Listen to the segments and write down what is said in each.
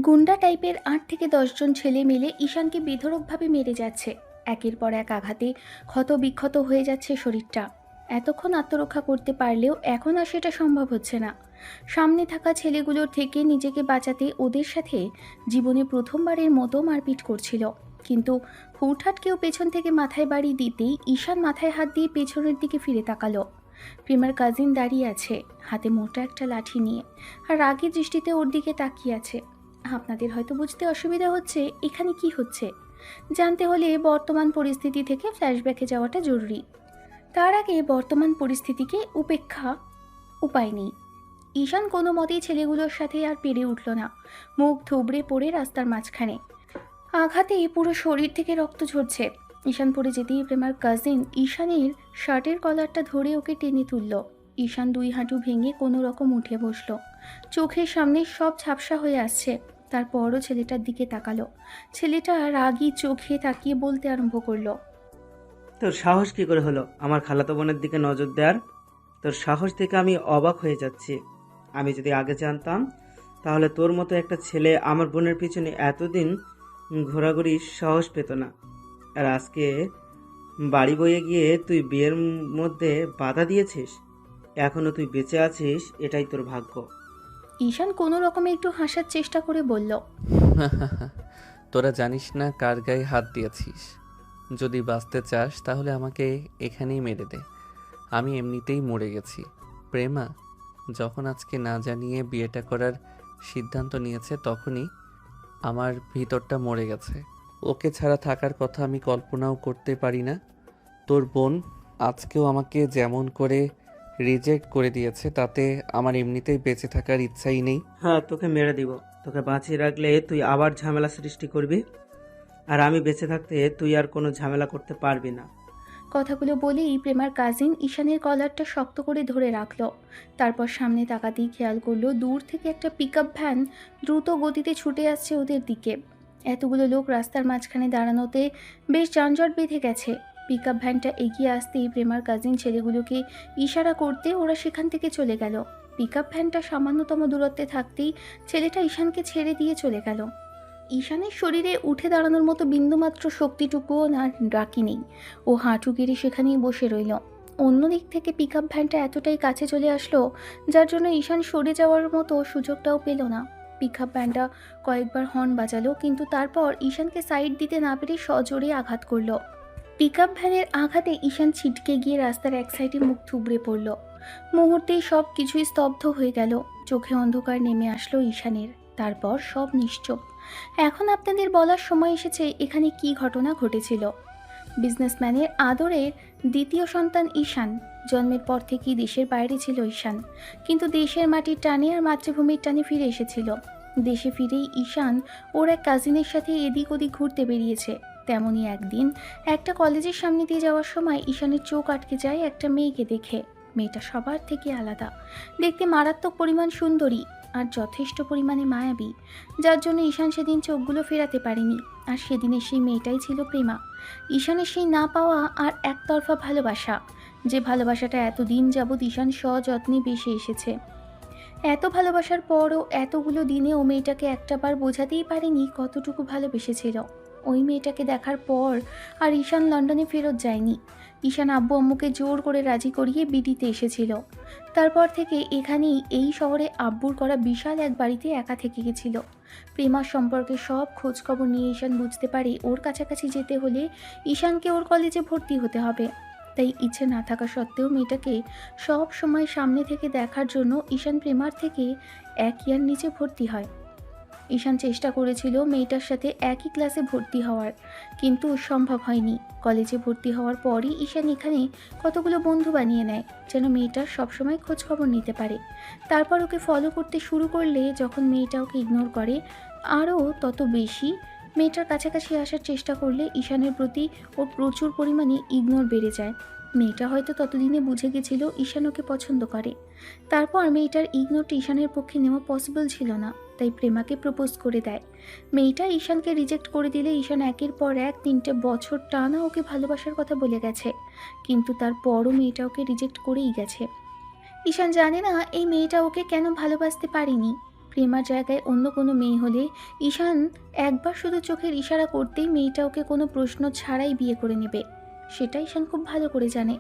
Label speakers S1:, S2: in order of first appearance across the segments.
S1: গুন্ডা টাইপের ৮ থেকে ১০ জন ছেলে মিলে ঈশানকে বেধড়কভাবে মেরে যাচ্ছে। একের পর এক আঘাতে ক্ষত-বিক্ষত হয়ে যাচ্ছে শরীরটা। এতক্ষণ আত্মরক্ষা করতে পারলেও এখন আর সেটা সম্ভব হচ্ছে না। সামনে থাকা ছেলেগুলোর থেকে নিজেকে বাঁচাতে ওদের সাথে জীবনে প্রথমবারের মতো মারপিট করছিল। কিন্তু হুটহাট কেউ পেছন থেকে মাথায় বাড়ি দিতেই ঈশান মাথায় হাত দিয়ে পেছনের দিকে ফিরে তাকালো। প্রেমার কাজিন দাঁড়িয়ে আছে, হাতে মোটা একটা লাঠি নিয়ে, আর রাগী দৃষ্টিতে ওর দিকে তাকিয়ে আছে। আপনাদের হয়তো বুঝতে অসুবিধা হচ্ছে এখানে কি হচ্ছে। জানতে হলে বর্তমান পরিস্থিতি থেকে ফ্ল্যাশব্যাকে যাওয়াটা জরুরি। তার আগে বর্তমান পরিস্থিতিকে উপেক্ষা উপায় নেই। ঈশান কোনো মতেই ছেলেগুলোর সাথে আর পেরে উঠল না। মুখ থুবড়ে পড়ে রাস্তার মাঝখানে। আঘাতে পুরো শরীর থেকে রক্ত ঝরছে। ঈশান পড়ে যেতেই প্রেমার কাজিন ঈশানের শার্টের কলারটা ধরে ওকে টেনে তুলল। ঈশান ২ হাঁটু ভেঙে কোনো রকম উঠে বসল। চোখের সামনে সব ঝাপসা হয়ে আসছে। তারপরও ছেলেটার দিকে তাকালো। ছেলেটা রাগী চোখে তাকিয়ে বলতে আরম্ভ করলো।
S2: তোর সাহস কি করে হলো আমার খালাতো বোনের দিকে নজর দেওয়ার? তোর সাহস দেখে আমি অবাক হয়ে যাচ্ছি। আমি যদি আগে জানতাম তাহলে তোর মতো একটা ছেলে আমার বোনের পিছনে এতদিন ঘোরাঘুরির সাহস পেত না। আর আজকে বাড়ি বয়ে গিয়ে তুই বিয়ের মধ্যে বাধা দিয়েছিস। এখনো তুই বেঁচে আছিস, এটাই তোর ভাগ্য।
S1: ঈশান কোনো রকমে একটু হাসার চেষ্টা করে বলল।
S3: তোরা জানিস না কার গায়ে হাত দিয়েছিস। যদি বাঁচতে চাস তাহলে আমাকে এখানেই মেরে দে। আমি এমনিতেই মরে গেছি। প্রেমা যখন আজকে না জানিয়ে বিয়েটা করার সিদ্ধান্ত নিয়েছে তখনই আমার ভিতরটা মরে গেছে। ওকে ছাড়া থাকার কথা আমি কল্পনাও করতে পারি না। তোর বোন আজকেও আমাকে যেমন করে রিজেক্ট করে দিয়েছে তাতে আমার এমনিতেই বেঁচে থাকার ইচ্ছাই নেই।
S2: হ্যাঁ, তোকে মেরে দিব। তোকে বাঁচিয়ে রাখলে তুই আবার ঝামেলা সৃষ্টি করবি, আর আমি বেঁচে থাকতে তুই আর কোনো ঝামেলা করতে পারবি না।
S1: কথাগুলো বলেই প্রেমার কাজিন ঈশানের কলারটা শক্ত করে ধরে রাখল। তারপর সামনে তাকাতেই খেয়াল করলো দূর থেকে একটা পিকআপ ভ্যান দ্রুত গতিতে ছুটে আসছে ওদের দিকে। এতগুলো লোক রাস্তার মাঝখানে দাঁড়ানোতে বেশ যানজট বেঁধে গেছে। পিকআপ ভ্যানটা এগিয়ে আসতেই প্রেমার কাজিন ছেলেগুলোকে ইশারা করতে ওরা সেখান থেকে চলে গেল। পিকআপ ভ্যানটা সামান্যতম দূরত্বে থাকতেই ছেলেটা ঈশানকে ছেড়ে দিয়ে চলে গেল। ঈশানের শরীরে উঠে দাঁড়ানোর মতো বিন্দুমাত্র শক্তিটুকুও না বাকি নেই। ও হাঁটু গেড়ে সেখানেই বসে রইল। অন্যদিক থেকে পিকআপ ভ্যানটা এতটাই কাছে চলে আসলো যার জন্য ঈশান সরে যাওয়ার মতো সুযোগটাও পেল না। পিকআপ ভ্যানটা কয়েকবার হর্ন বাজালো, কিন্তু তারপর ঈশানকে সাইড দিতে না পেরে সজোরে আঘাত করলো। পিকআপ ভ্যানের আঘাতে ঈশান ছিটকে গিয়ে রাস্তার এক সাইডে মুখ থুবড়ে পড়ল। মুহূর্তেই সব কিছুই স্তব্ধ হয়ে গেল। চোখে অন্ধকার নেমে আসলো ঈশানের। তারপর সব নিশ্চুপ। এখন আপনাদের বলার সময় এসেছে এখানে কি ঘটনা ঘটেছিল। বিজনেসম্যানের আদরের দ্বিতীয় সন্তান ঈশান। জন্মের পর থেকেই দেশের বাইরে ছিল ঈশান, কিন্তু দেশের মাটির টানে আর মাতৃভূমির টানে ফিরে এসেছিল। দেশে ফিরেই ঈশান ওর এক কাজিনের সাথে এদিক ওদিক ঘুরতে বেরিয়েছে। তেমনই একদিন একটা কলেজের সামনে দিয়ে যাওয়ার সময় ঈশানের চোখ আটকে যায় একটা মেয়েকে দেখে। মেয়েটা সবার থেকে আলাদা, দেখতে মারাত্মক পরিমাণ সুন্দরী আর যথেষ্ট পরিমাণে মায়াবী, যার জন্য ঈশান সেদিন চোখগুলো ফেরাতে পারেনি। আর সেদিনের সেই মেয়েটাই ছিল প্রেমা। ঈশানের সেই না পাওয়া আর একতরফা ভালোবাসা, যে ভালোবাসাটা এতদিন যাবৎ ঈশান সযত্নে বেসে এসেছে। এত ভালোবাসার পরও এতগুলো দিনে ও মেয়েটাকে একটাবার বোঝাতেই পারেনি কতটুকু ভালোবেসেছিল। ওই মেয়েটাকে দেখার পর আর ঈশান লন্ডনে ফেরত যায়নি। ঈশান আব্বু আম্মুকে জোর করে রাজি করিয়ে বিডিতে এসেছিল। তারপর থেকে এখানেই এই শহরে আব্বুর করা বিশাল এক বাড়িতে একা থেকে গেছিল। প্রেমার সম্পর্কে সব খোঁজখবর নিয়ে ঈশান বুঝতে পারে ওর কাছাকাছি যেতে হলে ঈশানকে ওর কলেজে ভর্তি হতে হবে। তাই ইচ্ছে না থাকা সত্ত্বেও মেয়েটাকে সব সময় সামনে থেকে দেখার জন্য ঈশান প্রেমার থেকে 1 ইয়ার নিচে ভর্তি হয়। ঈশান চেষ্টা করেছিল মেয়েটার সাথে একই ক্লাসে ভর্তি হওয়ার, কিন্তু সম্ভব হয়নি। কলেজে ভর্তি হওয়ার পরই ঈশান এখানে কতগুলো বন্ধু বানিয়ে নেয় যেন মেয়েটার সবসময় খোঁজখবর নিতে পারে। তারপর ওকে ফলো করতে শুরু করলে যখন মেয়েটা ওকে ইগনোর করে, আরও তত বেশি মেয়েটার কাছাকাছি আসার চেষ্টা করলে ঈশানের প্রতি ওর প্রচুর পরিমাণে ইগনোর বেড়ে যায়। মেয়েটা হয়তো ততদিনে বুঝে গেছিল ঈশান ওকে পছন্দ করে। তারপর মেয়েটার ইগনোরটি ঈশানের পক্ষে নেওয়া পসিবল ছিল না, তাই প্রেমাকে প্রপোজ করে দেয়। মেয়েটা ঈশানকে রিজেক্ট করে দিলে ঈশান একের পর এক 3টে বছর টানা ওকে ভালোবাসার কথা বলে গেছে, কিন্তু তারপরও মেয়েটা ওকে রিজেক্ট করেই গেছে। ঈশান জানে না এই মেয়েটা ওকে কেন ভালোবাসতে পারেনি। প্রেমার জায়গায় অন্য কোনো মেয়ে হলে ঈশান একবার শুধু চোখের ইশারা করতেই মেয়েটা ওকে কোনো প্রশ্ন ছাড়াই বিয়ে করে নেবে। সেটা ঈশান খুব ভালো করে জানে।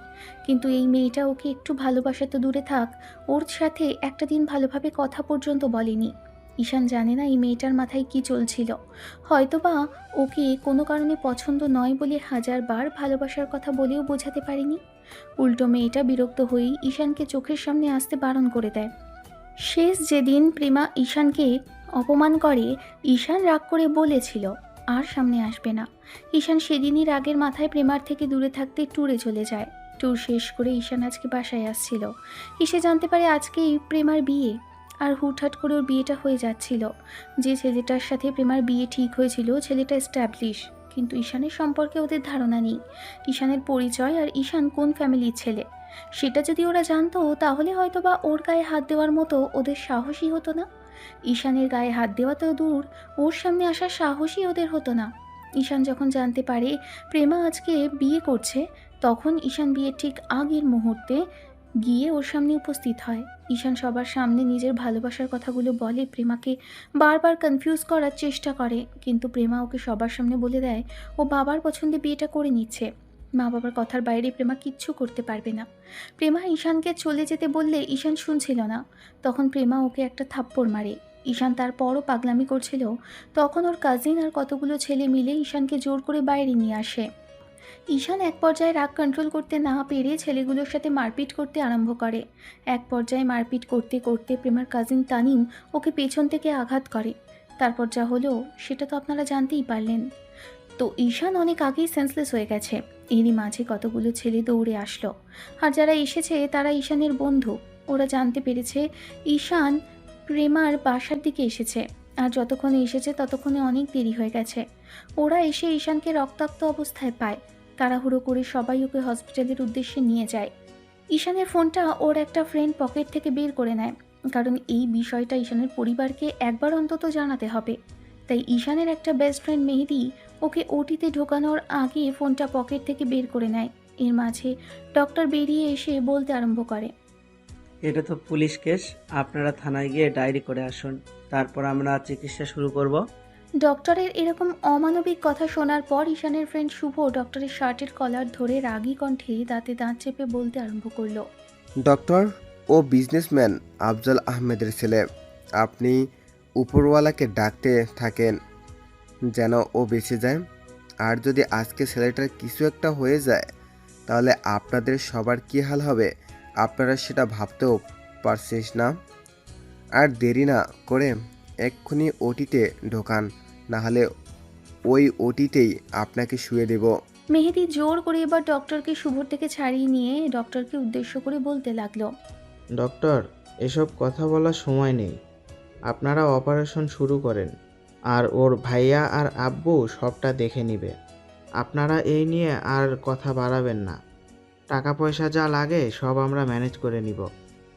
S1: কিন্তু এই মেয়েটা ওকে একটু ভালোবাসা তো দূরে থাক, ওর সাথে একটা দিন ভালোভাবে কথা পর্যন্ত বলেনি। ঈশান জানে না এই মেয়েটার মাথায় কি চলছিল। হয়তোবা ওকে কোনো কারণে পছন্দ নয় বলে হাজারবার ভালোবাসার কথা বলেও বোঝাতে পারেনি। উল্টো মেয়েটা বিরক্ত হয়েই ঈশানকে চোখের সামনে আসতে বারণ করে দেয়। শেষ যেদিন প্রেমা ঈশানকে অপমান করে, ঈশান রাগ করে বলেছিল আর সামনে আসবে না। ঈশান সেদিনই রাগের মাথায় প্রেমার থেকে দূরে থাকতে ট্যুরে চলে যায়। ট্যুর শেষ করে ঈশান আজকে বাসায় আসছিল। এসে জানতে পারে আজকেই প্রেমার বিয়ে। আর হুটহাট করে ওর বিয়েটা হয়ে যাচ্ছিল। যে ছেলেটার সাথে প্রেমার বিয়ে ঠিক হয়েছিল ছেলেটা এস্টাবলিশ, কিন্তু ঈশানের সম্পর্কে ওদের ধারণা নেই। ঈশানের পরিচয় আর ঈশান কোন ফ্যামিলির ছেলে সেটা যদি ওরা জানতো তাহলে হয়তোবা ওর গায়ে হাত দেওয়ার মতো ওদের সাহসই হতো না। ঈশানের গায়ে হাত দেওয়া তো দূর, ওর সামনে আসার সাহসই ওদের হতো না। ঈশান যখন জানতে পারে প্রেমা আজকে বিয়ে করছে, তখন ঈশান বিয়ের ঠিক আগের মুহূর্তে গিয়ে ওর সামনে উপস্থিত হয়। ঈশান সবার সামনে নিজের ভালোবাসার কথাগুলো বলে, প্রেমাকে বারবার কনফিউজ করার চেষ্টা করে, কিন্তু প্রেমা ওকে সবার সামনে বলে দেয় ও বাবার পছন্দে বিয়েটা করে নিচ্ছে। মা বাবার কথার বাইরে প্রেমা কিচ্ছু করতে পারবে না। প্রেমা ঈশানকে চলে যেতে বললে ঈশান শুনছিল না। তখন প্রেমা ওকে একটা থাপ্পড় মারে। ঈশান তারপরও পাগলামি করছিল। তখন ওর কাজিন আর কতগুলো ছেলে মিলে ঈশানকে জোর করে বাইরে নিয়ে আসে। ঈশান এক পর্যায়ে রাগ কন্ট্রোল করতে না পেরে ছেলেগুলোর সাথে মারপিট করতে আরম্ভ করে। এক পর্যায়ে মারপিট করতে করতে প্রেমার কাজিন তানিম ওকে পেছন থেকে আঘাত করে। তারপর যা হলো সেটা তো আপনারা জানতেই পারলেন। তো ঈশান অনেক আগেই সেন্সলেস হয়ে গেছে। এরই মাঝে কতগুলো ছেলে দৌড়ে আসলো। আর যারা এসেছে তারা ঈশানের বন্ধু। ওরা জানতে পেরেছে ঈশান প্রেমার বাসার দিকে এসেছে। আর যতক্ষণে এসেছে ততক্ষণে অনেক দেরি হয়ে গেছে। ওরা এসে ঈশানকে রক্তাক্ত অবস্থায় পায়। তাড়াহুড়ো করে সবাই ওকে হসপিটালের উদ্দেশ্যে নিয়ে যায়। ঈশানের ফোনটা ওর একটা ফ্রেন্ড পকেট থেকে বের করে নেয়, কারণ এই বিষয়টা ঈশানের পরিবারকে একবার অন্তত জানাতে হবে। তাই ঈশানের একটা বেস্ট ফ্রেন্ড মেহেদি ওকে ওটিতে ঢোকানোর আগে ফোনটা পকেট থেকে বের করে নেয়। এর মাঝে ডক্টর বেরিয়ে এসে বলতে আরম্ভ করে,
S2: এটা তো পুলিশ কেস, আপনারা থানায় গিয়ে ডায়েরি করে আসুন, তারপর আমরা চিকিৎসা শুরু করব।
S1: ডক্টরের এরকম অমানবিক কথা শোনার পর ঈশানের ফ্রেন্ড শুভ ডক্টরের শার্টের কলার ধরে রাগী কণ্ঠে দাঁতে দাঁত চেপে বলতে আরম্ভ করলো,
S4: ডক্টর, ও বিজনেসম্যান আফজাল আহমেদের ছেলে। আপনি উপরওয়ালাকে ডাকতে থাকেন যেন ও বেঁচে যায়। আর যদি আজকে ছেলেটার কিছু একটা হয়ে যায় তাহলে আপনাদের সবার কী হাল হবে আপনারা সেটা ভাবতেও পারছিস না। আর দেরি না করে এক্ষুনি ওটিতে ঢোকান, নাহলে ওই ওটিতেই আপনাকে শুয়ে দেব।
S1: মেহেদি জোর করে এবার ডক্টরকে শুভর থেকে ছাড়িয়ে নিয়ে ডক্টরকে উদ্দেশ্য করে বলতে লাগলো,
S5: ডক্টর, এসব কথা বলার সময় নেই। আপনারা অপারেশন শুরু করেন, আর ওর ভাইয়া আর আব্বু সবটা দেখে নিবে। আপনারা এই নিয়ে আর কথা বাড়াবেন না। টাকা পয়সা যা লাগে সব আমরা ম্যানেজ করে নিব।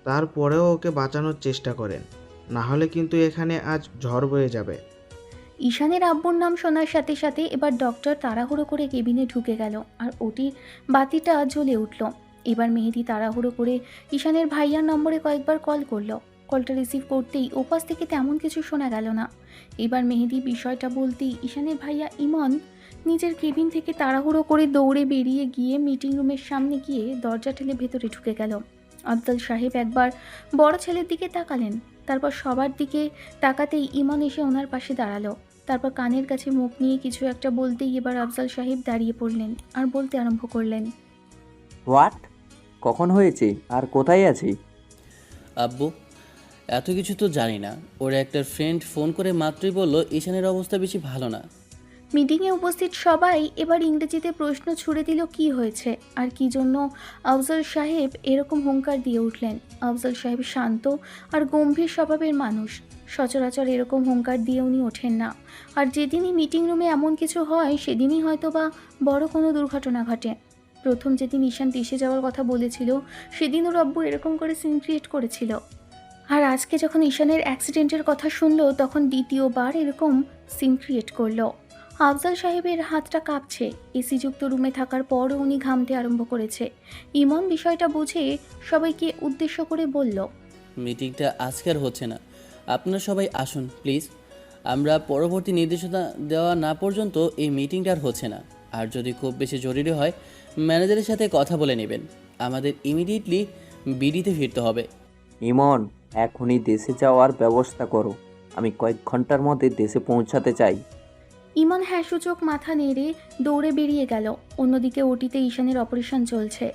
S5: তারপরেও ওকে বাঁচানোর চেষ্টা করেন, না হলে কিন্তু এখানে আজ ঝড় বয়ে যাবে।
S1: ঈশানের আব্বুর নাম শোনার সাথে সাথে এবার ডক্টর তাড়াহুড়ো করে কেবিনে ঢুকে গেল আর ওটির বাতিটা জ্বলে উঠল। এবার মেহেদি তাড়াহুড়ো করে ঈশানের ভাইয়ার নম্বরে কয়েকবার কল করলো। কলটা রিসিভ করতেই ওপাশ থেকে তেমন কিছু শোনা গেল না। এবার মেহেদি বিষয়টা বলতেই ঈশানের ভাইয়া ইমন নিজের কেবিন থেকে তাড়াহুড়ো করে দৌড়ে বেরিয়ে গিয়ে মিটিং রুমের সামনে গিয়ে দরজা ঠেলে ভেতরে ঢুকে গেল। আফজাল সাহেব একবার বড় ছেলের দিকে তাকালেন, তারপর সবার দিকে তাকাতেই ইমন এসে ওনার পাশে দাঁড়ালো। তারপর কানের কাছে মুখ নিয়ে কিছু একটা বলতেই এবার আফজাল সাহেব দাঁড়িয়ে পড়লেন আর বলতে আরম্ভ করলেন,
S6: হোয়াট? কখন হয়েছে আর কোথায় আছি?
S7: আব্বু, এত কিছু তো জানি না। ওর একটা ফ্রেন্ড ফোন করে মাত্রই বলল ঈশানের অবস্থা বেশি ভালো না।
S1: মিটিংয়ে উপস্থিত সবাই এবার ইংরেজিতে প্রশ্ন ছুড়ে দিল কি হয়েছে আর কি জন্য আফজাল সাহেব এরকম হুঙ্কার দিয়ে উঠলেন। আফজাল সাহেব শান্ত আর গম্ভীর স্বভাবের মানুষ। সচরাচর এরকম হুঙ্কার দিয়ে উনি ওঠেন না। আর যেদিনই মিটিং রুমে এমন কিছু হয় সেদিনই হয়তো বা বড় কোনো দুর্ঘটনা ঘটে। প্রথম যেদিন ঈশান দেশে যাওয়ার কথা বলেছিল সেদিন ওর আব্বু এরকম করে সিন ক্রিয়েট করেছিল। আর আজকে যখন ঈশানের অ্যাক্সিডেন্টের কথা শুনলো তখন দ্বিতীয়বার এরকম সিন ক্রিয়েট করলো। আফজাল সাহেবের হাতটা কাঁপছে। এসিযুক্ত রুমে থাকার পরও উনি ঘামতে আরম্ভ করেছে। ইমন বিষয়টা বুঝে সবাইকে উদ্দেশ্য করে বলল,
S7: মিটিংটা আজকে আর হচ্ছে না। আপনারা সবাই আসুন প্লিজ। আমরা পরবর্তী নির্দেশনা দেওয়া না পর্যন্ত এই মিটিংটা আর হচ্ছে না। আর যদি খুব বেশি জরুরি হয় ম্যানেজারের সাথে কথা বলে নেবেন। আমাদের ইমিডিয়েটলি বিডিতে ফিরতে হবে।
S6: ইমন, এখনই দেশে যাওয়ার ব্যবস্থা করো। আমি কয়েক ঘন্টার মধ্যে দেশে পৌঁছাতে চাই।
S1: ইমন হ্যাঁ সূচক মাথা নেড়ে দৌড়ে বেরিয়ে গেল। অন্যদিকে ওটিতে ঈশানের অপারেশন চলছে।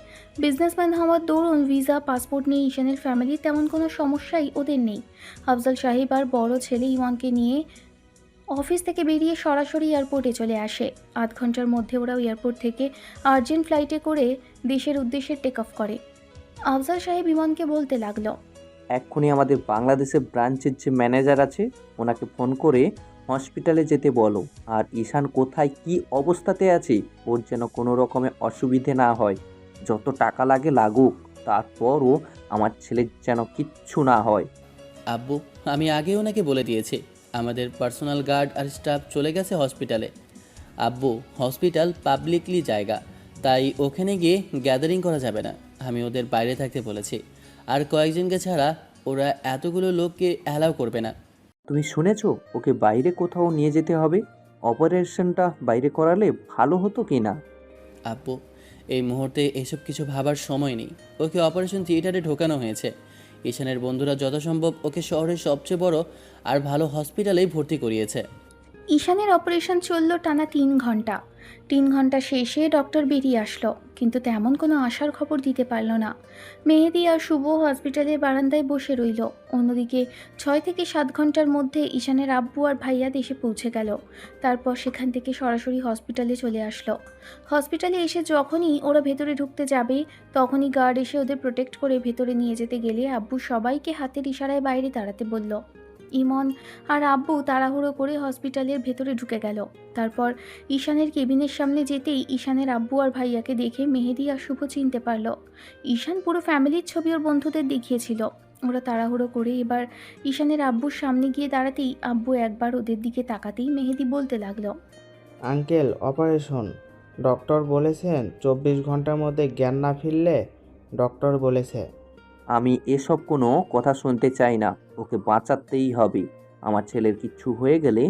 S1: বিজনেসম্যান হওয়ার দরুন ভিসা পাসপোর্ট নিয়ে ঈশানের ফ্যামিলির তেমন কোনো সমস্যাই ওদের নেই। আফজাল সাহেব আর বড় ছেলে ইমনকে নিয়ে অফিস থেকে বেরিয়ে সরাসরি এয়ারপোর্টে চলে আসে। ৮ ঘন্টার মধ্যে ওরাও এয়ারপোর্ট থেকে আর্জেন্ট ফ্লাইটে করে দেশের উদ্দেশ্যে টেক অফ করে। আফজাল সাহেব ইমনকে বলতে লাগলো,
S6: এক্ষুনি আমাদের বাংলাদেশের ব্রাঞ্চের যে ম্যানেজার আছে ওনাকে ফোন করে হসপিটালে যেতে বলো। আর ঈশান কোথায় কি অবস্থাতে আছে ওর যেন কোনো রকমের অসুবিধে না হয়। যত টাকা লাগে লাগুক, তারপরও আমার ছেলের যেন কিচ্ছু না হয়।
S7: আব্বু, আমি আগে ওনাকে বলে দিয়েছি আমাদের পার্সোনাল গার্ড আর স্টাফ চলে গেছে হসপিটালে। আব্বু, হসপিটাল পাবলিকলি জায়গা, তাই ওখানে গিয়ে গ্যাদারিং করা যাবে না। আমি ওদের বাইরে থাকতে বলেছি। আর কয়েকজনকে ছাড়া ওরা এতগুলো লোককে অ্যালাউ করবে না।
S6: তুমি শুনেছো ওকে বাইরে কোথাও নিয়ে যেতে হবে? অপারেশনটা বাইরে করালে ভালো হতো কি না?
S7: আব্বু, এই মুহূর্তে এসব কিছু ভাবার সময় নেই। ওকে অপারেশন থিয়েটারে ঢোকানো হয়েছে। ঈশানের বন্ধুরা যথাসম্ভব ওকে শহরের সবচেয়ে বড় আর ভালো হসপিটালেই ভর্তি করিয়েছে।
S1: ঈশানের অপারেশন চলল টানা ৩ ঘন্টা। ৩ ঘন্টা শেষে ডক্টর বেরিয়ে আসলো, কিন্তু তেমন কোনো আশার খবর দিতে পারল না। মেহেদি আর শুভ হসপিটালের বারান্দায় বসে রইল। অন্যদিকে ৬ থেকে ৭ ঘন্টার মধ্যে ঈশানের আব্বু আর ভাইয়া দেশে পৌঁছে গেল। তারপর সেখান থেকে সরাসরি হসপিটালে চলে আসলো। হসপিটালে এসে যখনই ওরা ভেতরে ঢুকতে যাবে, তখনই গার্ড এসে ওদের প্রোটেক্ট করে ভেতরে নিয়ে যেতে গেলে আব্বু সবাইকে হাতের ইশারায় বাইরে দাঁড়াতে বলল। ইমন আর আব্বু তাড়াহুড়ো করে হসপিটালের ভেতরে ঢুকে গেল। তারপর ঈশানের কেবিনের সামনে যেতেই ঈশানের আব্বু আর ভাইয়াকে দেখে মেহেদি আর শুভ চিনতে পারল। ঈশান পুরো ফ্যামিলির ছবি ওর বন্ধুদের দেখিয়েছিল। ওরা তাড়াহুড়ো করে এবার ঈশানের আব্বুর সামনে গিয়ে দাঁড়াতেই আব্বু একবার ওদের দিকে তাকাতেই মেহেদি বলতে লাগলো,
S5: আঙ্কেল, অপারেশন ডক্টর বলেছেন ২৪ ঘন্টার মধ্যে জ্ঞান না ফিরলে ডক্টর বলেছে।
S6: আমি এসব কোনো কথা শুনতে চাই না। ওকে বাঁচাতেই হবে। আমার ছেলের কিচ্ছু হয়ে গেলে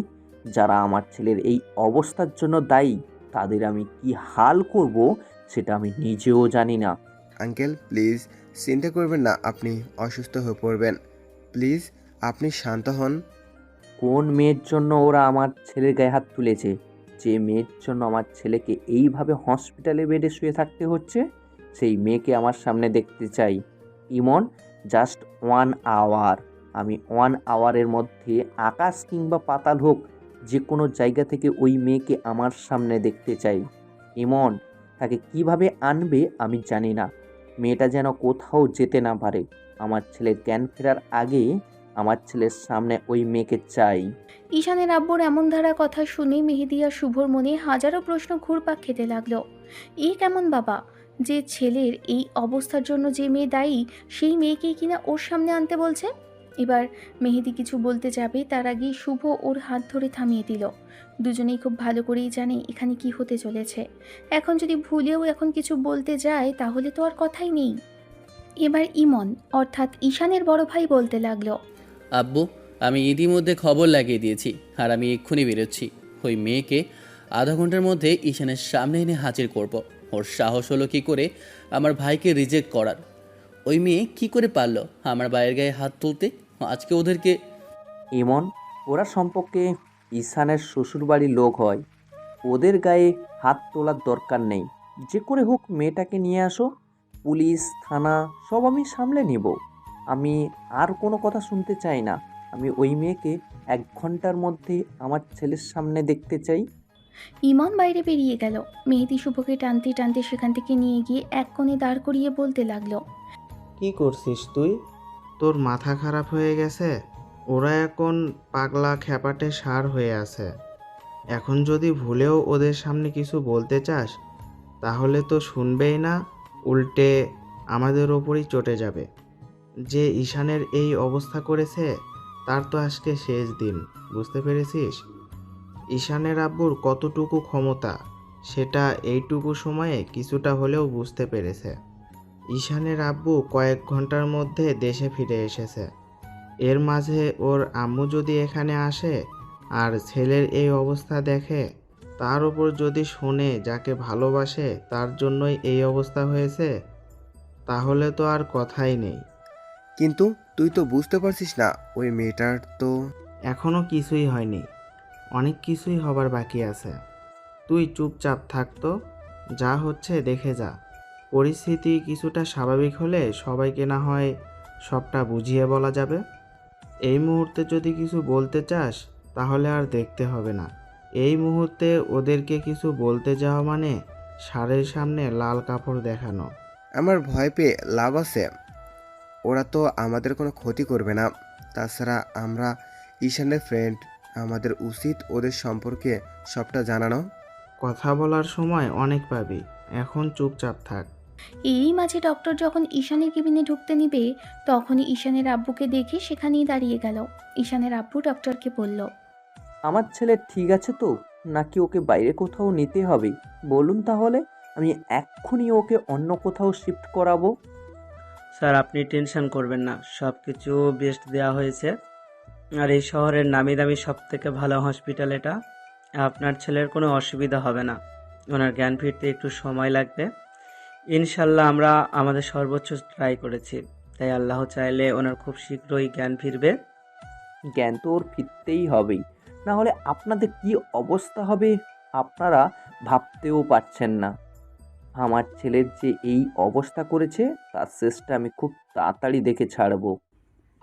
S6: যারা আমার ছেলের এই অবস্থার জন্য দায়ী তাদের আমি কি হাল করব সেটা আমি নিজেও জানি না।
S4: আঙ্কেল প্লিজ চিন্তা করবেন না, আপনি অসুস্থ হয়ে পড়বেন। প্লিজ আপনি শান্ত হন।
S6: কোন মেয়ের জন্য ওরা আমার ছেলের গায়ে হাত তুলেছে? যে মেয়ের জন্য আমার ছেলেকে এইভাবে হসপিটালে বেডে শুয়ে থাকতে হচ্ছে, সেই মেয়েকে আমার সামনে দেখতে চাই। ইমন, জাস্ট 1 আওয়ার। আমি 1 আওয়ারের মধ্যে আকাশ কিংবা পাতাল হোক, যে কোনো জায়গা থেকে ওই মেয়েকে আমার সামনে দেখতে চাই। ইমন, তাকে কিভাবে আনবে আমি জানি না। মেয়েটা যেন কোথাও যেতে না পারে। আমার ছেলের জ্ঞান ফেরার আগে আমার ছেলের সামনে ওই মেয়েকে চাই।
S1: ঈশানের আব্বুর এমন ধারা কথা শুনে মেহেদি আর শুভর মনে হাজারো প্রশ্ন ঘুরপাক খেতে লাগলো। এ কেমন বাবা, যে ছেলের এই অবস্থার জন্য যে মেয়ে দায়ী, সেই মেয়েকেই কিনা ওর সামনে আনতে বলছে। এবার মেহেদি কিছু বলতে যাবে তার আগেই শুভ ওর হাত ধরে থামিয়ে দিল। দুজনেই খুব ভালো করেই জানে এখানে কি হতে চলেছে। এখন যদি ভুলেও এখন কিছু বলতে যায় তাহলে তো আর কথাই নেই। এবার ইমন অর্থাৎ ঈশানের বড় ভাই বলতে লাগলো,
S7: আব্বু, আমি ইতিমধ্যে খবর লাগিয়ে দিয়েছি আর আমি এক্ষুনি বেরোচ্ছি। ওই মেয়েকে আধা ঘন্টার মধ্যে ঈশানের সামনে এনে হাজির করব। ওর সাহস হলো কি করে আমার ভাইকে রিজেক্ট করার? ওই মেয়ে কি করে পারলো আমার ভাইয়ের গায়ে হাত তুলতে? আজকে ওদেরকে।
S6: ইমন, ওরা সম্পর্কে ঈশানের শ্বশুরবাড়ির লোক হয়। ওদের গায়ে হাত তোলার দরকার নেই। যে করে হোক মেয়েটাকে নিয়ে আসো। পুলিশ, থানা সব আমি সামলে নেব। আমি আর কোনো কথা শুনতে চাই না। আমি ওই মেয়েকে 1 ঘন্টার মধ্যে আমার ছেলের সামনে দেখতে চাই।
S1: ইমন বাইরে বেরিয়ে গেল। মেহেদি শুভকে টানতে টানতে সেখান থেকে নিয়ে গিয়ে এক কোণে দাঁড় করিয়ে বলতে লাগলো,
S5: কি করছিস তুই? তোর মাথা খারাপ হয়ে গেছে? ওরা এখন পাগলা খ্যাপাটে ষাঁড় হয়ে আছে। এখন যদি ভুলেও ওদের সামনে কিছু বলতে চাস তাহলে তো শুনবেই না, উল্টে আমাদের ওপরই চটে যাবে। যে ঈশানের এই অবস্থা করেছে তার তো আজকে শেষ দিন, বুঝতে পেরেছিস? ঈশানের আব্বুর কতটুকু ক্ষমতা সেটা এইটুকু সময়ে কিছুটা হলেও বুঝতে পেরেছে। ঈশানের আব্বু কয়েক ঘন্টার মধ্যে দেশে ফিরে এসেছে। এর মাঝে ওর আম্মু যদি এখানে আসে আর ছেলের এই অবস্থা দেখে, তার উপর যদি শোনে যাকে ভালোবাসে তার জন্যই এই অবস্থা হয়েছে, তাহলে তো আর কথাই নেই।
S4: কিন্তু তুই তো বুঝতে পারছিস না, ওই মেয়েটার তো
S5: এখনও কিছুই হয়নি, অনেক কিছুই হবার বাকি আছে। তুই চুপচাপ থাকতো, যা হচ্ছে দেখে যা। পরিস্থিতি কিছুটা স্বাভাবিক হলে সবাইকে না হয় সবটা বুঝিয়ে বলা যাবে। এই মুহূর্তে যদি কিছু বলতে চাস তাহলে আর দেখতে হবে না। এই মুহূর্তে ওদেরকে কিছু বলতে যাওয়া মানে ষাঁড়ের সামনে লাল কাপড় দেখানো।
S4: আমার ভয় পেয়ে লাভ আছে? ওরা তো আমাদের কোনো ক্ষতি করবে না। তাছাড়া আমরা ঈশানের ফ্রেন্ড, আমাদের উচিত ওদের সম্পর্কে সবটা জানানো।
S5: কথা বলার সময় অনেক পাবি, এখন চুপচাপ থাক।
S1: এই মাঝে ডক্টর যখন ঈশানের কেবিনে ঢুকতে নিবে তখনই ঈশানের আব্বুকে দেখে সেখানেই দাঁড়িয়ে গেল। ঈশানের আব্বু ডক্টরকে বলল,
S6: আমার ছেলে ঠিক আছে তো, নাকি ওকে বাইরে কোথাও নিতে হবে? বলুন তাহলে, আমি এক্ষুনি ওকে অন্য কোথাও শিফট করাবো।
S2: স্যার, আপনি টেনশন করবেন না, সব কিছু বেস্ট দেওয়া হয়েছে। আর এই শহরের নামি দামি সব থেকে ভালো হসপিটাল এটা। আপনার ছেলের কোনো অসুবিধা হবে না। ওনার জ্ঞান ফিরতে একটু সময় লাগবে। ইনশাল্লাহ আমরা আমাদের সর্বোচ্চ ট্রাই করেছি, তাই আল্লাহ চাইলে ওনার খুব শীঘ্রই জ্ঞান ফিরবে।
S6: জ্ঞান তো ওর ফিরতেই হবেই, না হলে আপনাদের কি অবস্থা হবে আপনারা ভাবতেও পারছেন না। আমার ছেলের যে এই অবস্থা করেছে তার শেষটা আমি খুব তাড়াতাড়ি দেখে ছাড়বো।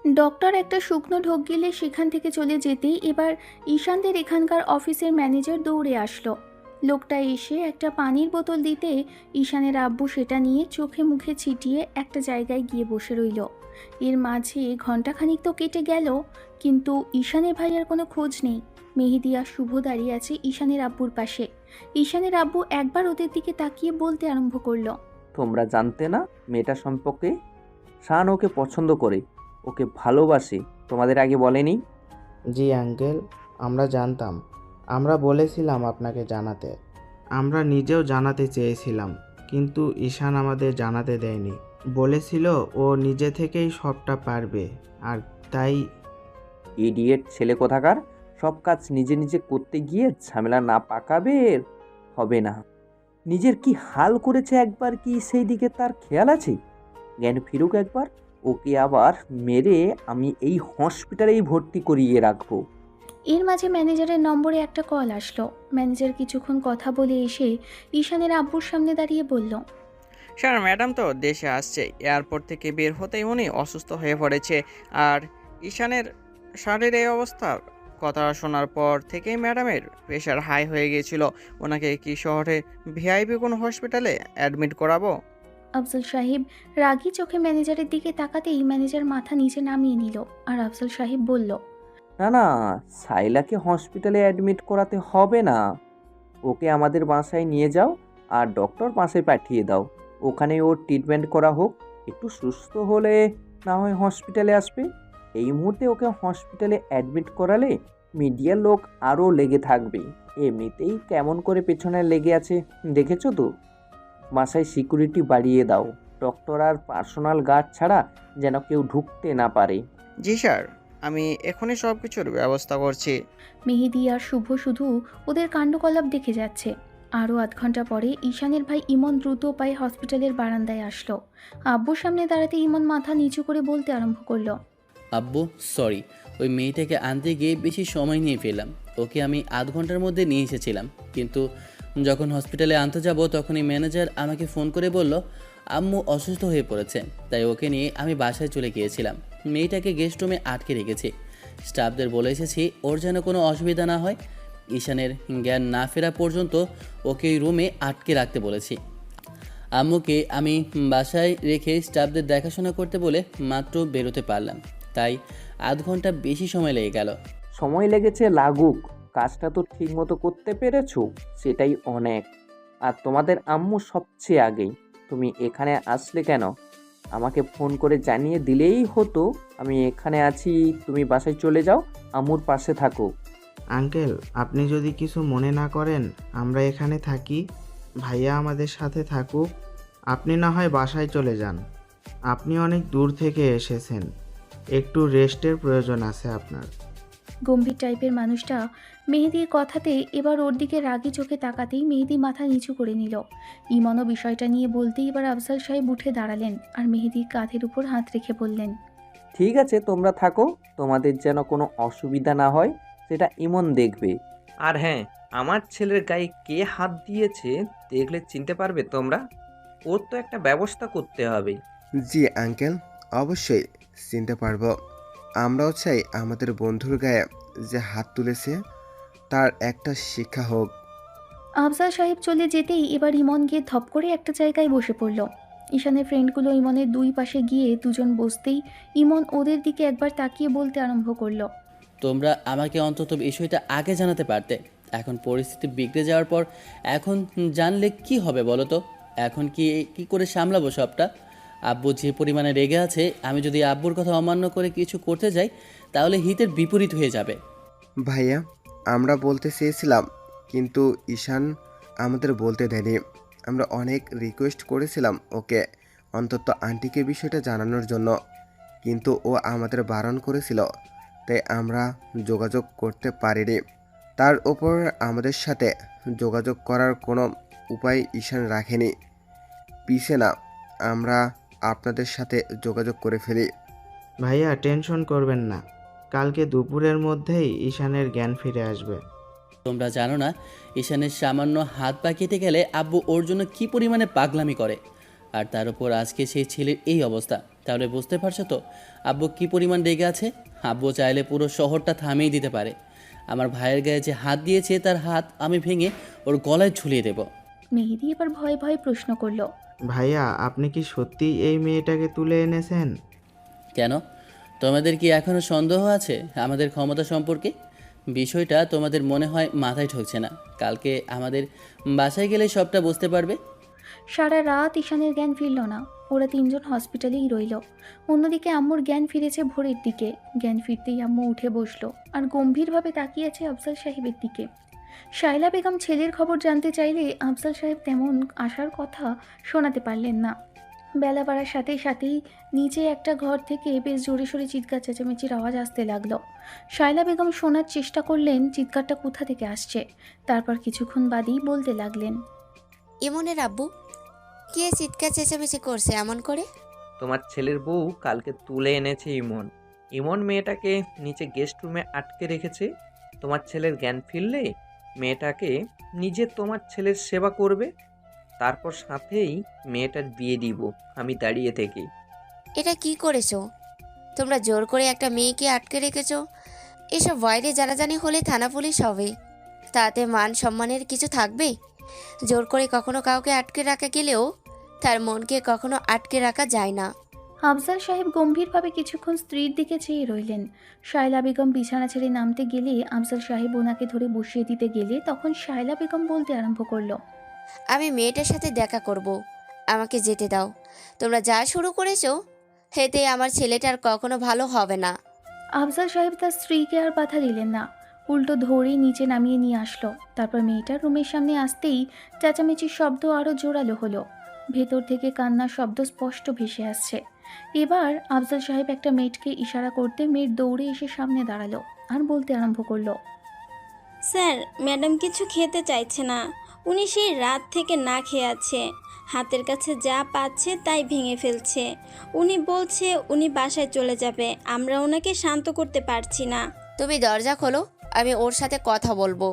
S1: ডক্টর একটা শুকনো ঢোক গিলে সেখান থেকে চলে যেতেই এবার ঈশানদের এখানকার অফিসের ম্যানেজার দৌড়ে আসলো। লোকটা এসে একটা পানির বোতল দিতে ঈশানের আব্বু সেটা নিয়ে চোখে মুখে ছিটিয়ে একটা জায়গায় গিয়ে বসে রইল। এর মাঝে ঘন্টাখানিক তো কেটে গেল, কিন্তু ঈশানের ভাইয়ার কোনো খোঁজ নেই। মেহেদি আর শুভ দাঁড়িয়ে আছে ঈশানের আব্বুর পাশে। ঈশানের আব্বু একবার ওদের দিকে তাকিয়ে বলতে আরম্ভ করলো,
S6: তোমরা জানতে না মেয়েটা সম্পর্কে? শান ওকে পছন্দ করে, ওকে ভালোবাসে, তোমাদের আগে বলেনি?
S5: জি আঙ্কেল, আমরা জানতাম, আমরা বলেছিলাম আপনাকে জানাতে। আমরা নিজেও জানাতে চেয়েছিলাম, কিন্তু ঈশান আমাদের জানাতে দেয়নি। বলেছিল ও নিজে থেকেই সবটা পারবে, আর তাই।
S6: ইডিয়েট ছেলে কোথাকার, সব কাজ নিজে নিজে করতে গিয়ে ঝামেলা না পাকাবে হবে না। নিজের কি হাল করেছে একবার কি সেই দিকে তার খেয়াল আছে? জ্ঞান ফিরুক একবার, ওকে আবার মেরে আমি এই হসপিটালেই ভর্তি করিয়ে রাখবো।
S1: এর মাঝে ম্যানেজারের নম্বরে একটা কল আসলো। ম্যানেজার কিছুক্ষণ কথা বলে এসে ঈশানের আব্বুর সামনে দাঁড়িয়ে বলল,
S8: স্যার, ম্যাডাম তো দেশে আসছে, এয়ারপোর্ট থেকে বের হতেই উনি অসুস্থ হয়ে পড়েছে। আর ঈশানের শারীর এই অবস্থা, কথা শোনার পর থেকেই ম্যাডামের প্রেশার হাই হয়ে গিয়েছিল। ওনাকে কি শহরে ভিআইপি কোনো হসপিটালে অ্যাডমিট করাবো?
S1: আফজল সাহেব রাগী চোখে ম্যানেজারের দিকে তাকাতেই ম্যানেজার মাথা নিচে নামিয়ে নিল। আর আফজল সাহেব বলল,
S6: না না, সাইলাকে হসপিটালে অ্যাডমিট করাতে হবে না, ওকে আমাদের বাসায় নিয়ে যাও আর ডক্টর বাসায় পাঠিয়ে দাও, ওখানে ওর ট্রিটমেন্ট করা হোক। একটু সুস্থ হলে না হয় হসপিটালে আসবে। এই মুহূর্তে ওকে হসপিটালে অ্যাডমিট করালে মিডিয়ার লোক আরও লেগে থাকবে। এমনিতেই কেমন করে পেছনে লেগে আছে দেখেছো তো। বাসায় সিকিউরিটি বাড়িয়ে দাও, ডক্টর আর পার্সোনাল গার্ড ছাড়া যেন কেউ ঢুকতে না পারে।
S8: জি স্যার, আমি এখনই সব কিছুর ব্যবস্থা করছি।
S1: মেহেদি আর শুভ শুধু ওদের কাণ্ডকলাপ দেখে যাচ্ছে। আরও আধ ঘন্টা পরে ঈশানের ভাই ইমন দ্রুত পায়ে হসপিটালের বারান্দায় আসলো। আব্বুর সামনে দাঁড়াতে ইমন মাথা নিচু করে বলতে আরম্ভ করলো,
S7: আব্বু সরি, ওই মেয়েটাকে আনতে গিয়ে বেশি সময় নিয়ে ফেললাম। ওকে আমি আধ ঘন্টার মধ্যে নিয়ে এসেছিলাম, কিন্তু যখন হসপিটালে আনতে যাব তখনই ম্যানেজার আমাকে ফোন করে বলল আম্মু অসুস্থ হয়ে পড়েছে, তাই ওকে নিয়ে আমি বাসায় চলে গিয়েছিলাম। মেয়েটাকে গেস্ট রুমে আটকে রেখেছি, স্টাফদের বলে এসেছি ওর যেন কোনো অসুবিধা না হয়। ঈশানের জ্ঞান না ফেরা পর্যন্ত ওকে ওই রুমে আটকে রাখতে বলেছি। আম্মুকে আমি বাসায় রেখে স্টাফদের দেখাশোনা করতে বলে মাত্র বেরোতে পারলাম, তাই আধ ঘন্টা বেশি সময় লেগে গেল।
S6: সময় লেগেছে লাগুক, কাজটা তো ঠিক মতো করতে পেরেছো, সেটাই অনেক। আর তোমাদের আম্মু সবচেয়ে আগেই। তুমি এখানে আসলে কেন? আমাকে ফোন করে জানিয়ে দিলেই হতো আমি এখানে আছি, তুমি বাসায় চলে যাও, আম্মুর পাশে থাকো।
S5: আঙ্কেল, আপনি যদি কিছু মনে না করেন আমরা এখানে থাকি, ভাইয়া আমাদের সাথে থাকুক। আপনি না হয় বাসায় চলে যান, আপনি অনেক দূর থেকে এসেছেন। একটু রেস্টের প্রয়োজন আছে আপনার।
S1: গম্ভীর টাইপের মানুষটা মেহেদির কথাতে এবার ওর দিকে রাগি চোখে তাকাতেই মেহেদি মাথা নিচু করে নিল। ইমনও বিষয়টা নিয়ে বলতেই এবার আফজাল সাহেব উঠে দাঁড়ালেন আর মেহেদির কাঁধের উপর হাত রেখে বললেন,
S6: ঠিক আছে, তোমরা থাকো, তোমাদের যেন কোনো অসুবিধা না হয় সেটা ইমন দেখবে।
S9: আর হ্যাঁ, আমার ছেলের গায়ে কে হাত দিয়েছে দেখলে চিনতে পারবে তোমরা। ওর তো একটা ব্যবস্থা করতে হবে।
S4: জি আঙ্কেল, অবশ্যই চিনতে পারবো। আমরাও চাই আমাদের বন্ধুর গায়ে যে হাত তুলেছে তার একটা শিক্ষা হোক।
S1: আফজাল সাহেব চলে যেতেই এবার ইমন গিয়ে ধপ করে একটা জায়গায় বসে পড়ল। ঈশানের ফ্রেন্ডগুলো ইমনের দুই পাশে গিয়ে দুজন বসতেই ইমন ওদের দিকে একবার তাকিয়ে বলতে আরম্ভ করলো,
S7: তোমরা আমাকে অন্তত বিষয়টা আগে জানাতে পারতে। এখন পরিস্থিতি বিগড়ে যাওয়ার পর এখন জানলে কি হবে বলো তো? এখন কি করে সামলাবো সবটা? আব্বু যে পরিমাণে রেগে আছে, আমি যদি আব্বুর কথা অমান্য করে কিছু করতে যাই তাহলে হিতের বিপরীত হয়ে যাবে।
S4: ভাইয়া, আমরা বলতে চেয়েছিলাম কিন্তু ঈশান আমাদের বলতে দেয়নি। আমরা অনেক রিকোয়েস্ট করেছিলাম ওকে অন্তত আন্টিকে বিষয়টা জানানোর জন্য, কিন্তু ও আমাদের বারণ করেছিল, তাই আমরা যোগাযোগ করতে পারিনি। তার ওপর আমাদের সাথে যোগাযোগ করার কোনো উপায় ঈশান রাখেনি। পিছে না, আমরা আপনাদের সাথে যোগাযোগ করে ফেলি।
S5: ভাইয়া টেনশন করবেন না, কালকে দুপুরের মধ্যেই ঈশানের জ্ঞান ফিরে আসবে।
S7: তোমরা জানো না ঈশানের সামান্য হাত পা কেটে গেলে আব্বু ওর জন্য কি পরিমাণে পাগলামি করে। আর তার উপর আজকে সেই ছেলের এই অবস্থা, তাহলে বুঝতে পারছো তো আব্বু কি পরিমাণ রেগে আছে। আব্বু চাইলে পুরো শহরটা থামিয়ে দিতে পারে। আমার ভাইয়ের গায়ে যে হাত দিয়েছে তার হাত আমি ভেঙে ওর গলায় ঝুলিয়ে দেব।
S1: মেহেদি এবার ভয়ে ভয়ে প্রশ্ন করলো,
S5: ভাইয়া, আপনি কি সত্যিই এই মেয়েটাকে তুলে এনেছেন?
S7: কেন, তোমাদের কি এখনও সন্দেহ আছে আমাদের ক্ষমতা সম্পর্কে? বিষয়টা তোমাদের মনে হয় মাথায় ঢুকছে না। কালকে আমাদের বাসায় গেলে সবটা বুঝতে পারবে।
S1: সারা রাত ঈশানের জ্ঞান ফিরল না। ওরা তিনজন হসপিটালেই রইল। অন্যদিকে আম্মুর জ্ঞান ফিরেছে ভোরের দিকে। জ্ঞান ফিরতেই আম্মু উঠে বসলো আর গম্ভীরভাবে তাকিয়েছে আফজাল সাহেবের দিকে। শায়লা বেগম ছেলের খবর জানতে চাইলে আফজাল সাহেব তেমন আসার কথা শোনাতে পারলেন না। বেলা বাড়ার সাথে সাথেই নিচে একটা ঘর থেকে বেশ জোরে সোরে চিৎকার চেঁচামেচির আওয়াজ আসতে লাগলো। শায়লা বেগম শোনার চেষ্টা করলেন চিৎকারটা কোথা থেকে আসছে। তারপর কিছুক্ষণ বাদেই বলতে লাগলেন,
S10: ইমনের আব্বু, কে চিৎকার চেঁচামেচি করছে এমন করে?
S9: তোমার ছেলের বউ কালকে তুলে এনেছে ইমন। ইমন মেয়েটাকে নিচে গেস্ট রুমে আটকে রেখেছে। তোমার ছেলের জ্ঞান ফিরলে মেয়েটাকে নিজে তোমার ছেলের সেবা করবে, তারপর সাথেই মেয়েটার বিয়ে দিব আমি দাঁড়িয়ে থেকে।
S10: এটা কি করেছো তোমরা? জোর করে একটা মেয়েকে আটকে রেখেছো। এসব বাইরে জানাজানি হলে থানা পুলিশ হবে, তাতে মান সম্মানের কিছু থাকবে? জোর করে কখনো কাউকে আটকে রাখা গেলেও তার মনকে কখনো আটকে রাখা যায় না।
S1: আফজাল সাহেব গম্ভীরভাবে কিছুক্ষণ স্ত্রীর দিকে চেয়ে রইলেন। শায়লা বেগম বিছানা ছেড়ে নামতে গেলে আফজাল সাহেব ওনাকে ধরে বসিয়ে দিতে গেলে তখন শায়লা বেগম বলতে আরম্ভ করলো,
S10: আমি মেয়েটার সাথে দেখা করব, আমাকে যেতে দাও। তোমরা যা শুরু করেছো এতে আমার ছেলেটার কখনো ভালো হবে না।
S1: আফজাল সাহেব তার স্ত্রীকে আর বাধা দিলেন না, উল্টো ধরে নিচে নামিয়ে নিয়ে আসলো। তারপর মেয়েটার রুমের সামনে আসতেই চেঁচামেচির শব্দ আরও জোরালো হলো। ভেতর থেকে কান্নার শব্দ স্পষ্ট ভেসে আসছে। এবার আফজাল সাহেব একটা মেয়েটকে ইশারা করতে মেয়ের দৌড়ে এসে সামনে দাঁড়ালো আর বলতে আরম্ভ করলো,
S11: স্যার, ম্যাডাম কিছু খেতে চাইছে না। উনি সেই রাত থেকে না খেয়ে আছে, হাতের কাছে যা পাচ্ছে তাই ভেঙে ফেলছে। উনি বলছে উনি বাসায় চলে যাবে, আমরা ওনাকে শান্ত করতে পারছি না।
S10: তুমি দরজা খোলো, আমি ওর সাথে কথা বলবো।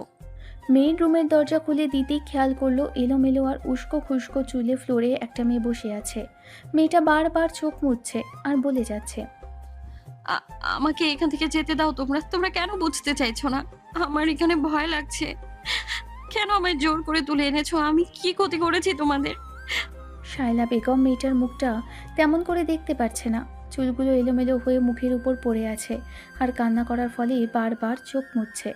S1: মেয়ের রুমের দরজা খুলে দিতেই খেয়াল করলো এলোমেলো আর উস্কো খুস্কো চুলে ফ্লোরে একটা মেয়ে বসে আছে। মেয়েটা বারবার চোখ মুছছে আর বলে যাচ্ছে,
S12: আমাকে এখান থেকে যেতে দাও। তোমরা কেন বুঝতে চাইছো না? আমার এখানে ভয় লাগছে। কেন আমায় জোর করে তুলে এনেছো? আমি কি ক্ষতি করেছি তোমাদের?
S1: শায়লা বেগম মেয়েটার মুখটা তেমন করে দেখতে পাচ্ছে না। চুলগুলো এলোমেলো হয়ে মুখের উপর পড়ে আছে আর কান্না করার ফলে বারবার চোখ মুছছে।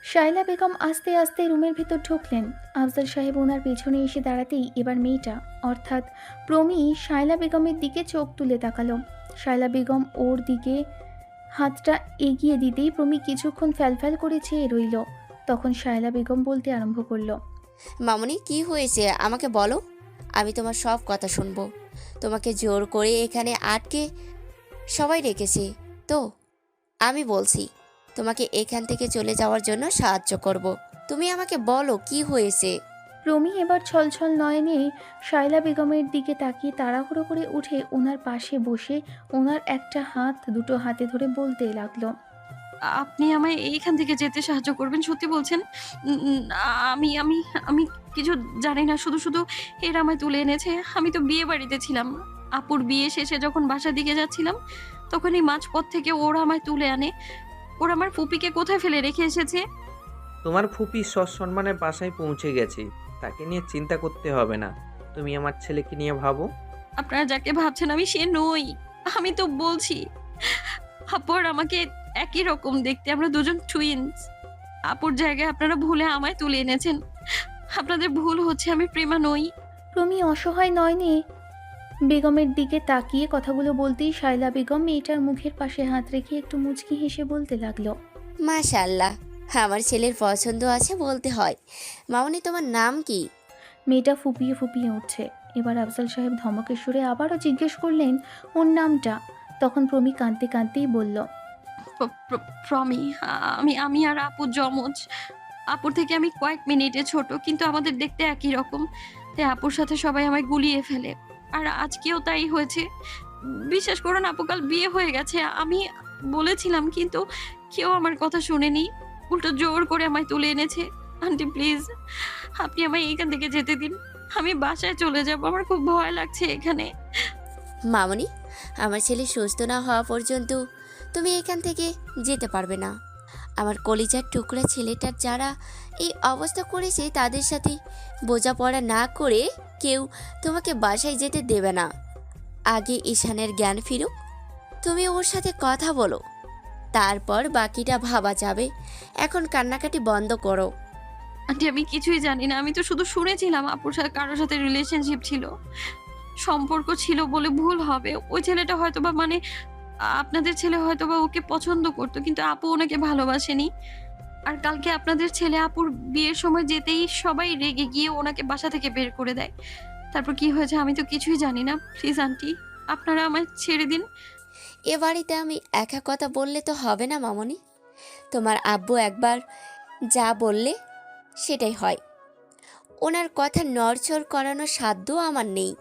S1: শায়লা বেগম আস্তে আস্তে রুমের ভেতর ঢুকলেন। আফজাল সাহেব ওনার পেছনে এসে দাঁড়াতেই এবার মেয়েটা অর্থাৎ প্রমি শায়লা বেগমের দিকে চোখ তুলে তাকালো। শায়লা বেগম ওর দিকে হাতটা এগিয়ে দিতেই প্রমি কিছুক্ষণ ফ্যালফ্যাল করে চেয়ে রইল। তখন শায়লা বেগম বলতে আরম্ভ করলো,
S10: মামুনি, কি হয়েছে আমাকে বলো, আমি তোমার সব কথা শুনবো। তোমাকে জোর করে এখানে আটকে সবাই রেখেছে, তো আমি বলছি তোমাকে এখান থেকে চলে যাওয়ার জন্য সাহায্য করব। তুমি আমাকে বলো কি হয়েছে।
S1: রমি এবার ছলছল নয়নে শায়লা বেগমের দিকে তাকিয়ে তাড়াহুড়ো করে উঠে ওনার পাশে বসে ওনার একটা হাত দুটো হাতে ধরে বলতে লাগলো।
S12: আপনি আমায় এইখান থেকে যেতে সাহায্য করবেন, সত্যি বলছেন? উম, উম, আমি আমি আমি কিছু জানি না, শুধু শুধু এরা আমায় তুলে এনেছে। আমি তো বিয়ে বাড়িতে ছিলাম, আপুর বিয়ে শেষে যখন বাসার দিকে যাচ্ছিলাম তখন এই মাঝপথ থেকে ওরা আমায় তুলে আনে। ওরা আমার ফুপিকে কোথায় ফেলে রেখে এসেছে?
S9: তোমার ফুপি সসম্মানে বাসায় পৌঁছে গেছে, তাকে নিয়ে চিন্তা করতে হবে না। তুমি আমার ছেলেকে নিয়ে ভাবো।
S12: আপনারা যাকে ভাবছেন আমি সে নই। আমি তো বলছি আপু আর আমাকে একই রকম দেখতে, আমরা দুজন টুইন্স। আপুর জায়গায় আপনারা ভুলে আমায় তুলে এনেছেন। আপনাদের ভুল হচ্ছে, আমি প্রেমা নই।
S1: রমি অসহায় নয়নে বেগমের দিকে তাকিয়ে কথাগুলো বলতেই শায়লা বেগম মেয়েটার মুখের পাশে হাত রেখে একটু মুচকি হেসে বলতে লাগলো।
S10: মাশাআল্লাহ, আমার ছেলের পছন্দ আছে বলতে হয়। মামনি, তোমার নাম কি?
S1: মেয়েটা ফুপিয়ে ফুপিয়ে উঠছে। এবার আফজাল সাহেব ধমকের সুরে আবারও জিজ্ঞেস করলেন ওর নামটা। তখন প্রমি কাঁদতে কাঁদতেই বলল,
S12: প্রমি। আমি আমি আর আপুর জমজ। আপুর থেকে আমি কয়েক মিনিটে ছোট, কিন্তু আমাদের দেখতে একই রকম। তাই আপুর সাথে সবাই আমায় গুলিয়ে ফেলে, আর আজকেও তাই হয়েছে। বিশ্বাস করুন আপু, কাল বিয়ে হয়ে গেছে। আমি বলেছিলাম কিন্তু কেউ আমার কথা শুনেনি, উল্টো জোর করে আমায় তুলে এনেছে। আন্টি প্লিজ, আপনি আমায় এখান থেকে যেতে দিন। আমি বাসায় চলে যাব, আমার খুব ভয় লাগছে এখানে।
S10: মামনি, আমার ছেলে সুস্থ না হওয়া পর্যন্ত তুমি এখান থেকে যেতে পারবে না। আমার কলিজার টুকরা ছেলেটার যারা এই অবস্থা করেছে তাদের সাথে বোঝাপড়া না করে কেউ তোমাকে বাসায় যেতে দেবে না। আগে ঈশানের জ্ঞান ফিরুক, তুমি ওর সাথে কথা বলো, তারপর বাকিটা ভাবা যাবে। এখন কান্নাকাটি বন্ধ করো।
S12: আন্টি আমি কিছুই জানি না, আমি তো শুধু শুনেছিলাম আপুর সাথে কারোর সাথে রিলেশনশিপ ছিল, সম্পর্ক ছিল বলে ভুল হবে। ওই ছেলেটা হয়তোবা মানে আপনাদের ছেলে হয়তোবা ওকে পছন্দ করতো, কিন্তু আপু ওনাকে ভালোবাসেনি। আর কালকে আপনাদের ছেলে আপুর বিয়ের সময় যেতেই সবাই রেগে গিয়ে ওনাকে বাসা থেকে বের করে দেয়। তারপর কি হয়েছে আমি তো কিছুই জানি না। প্লিজ আন্টি, আপনারা আমায় ছেড়ে দিন।
S10: এ বাড়িতে আমি একা কথা বললে তো হবে না মামনি। তোমার আব্বু একবার যা বললে সেটাই হয়। ওনার কথা নড়চড় করানোর সাধ্যও আমার নেই।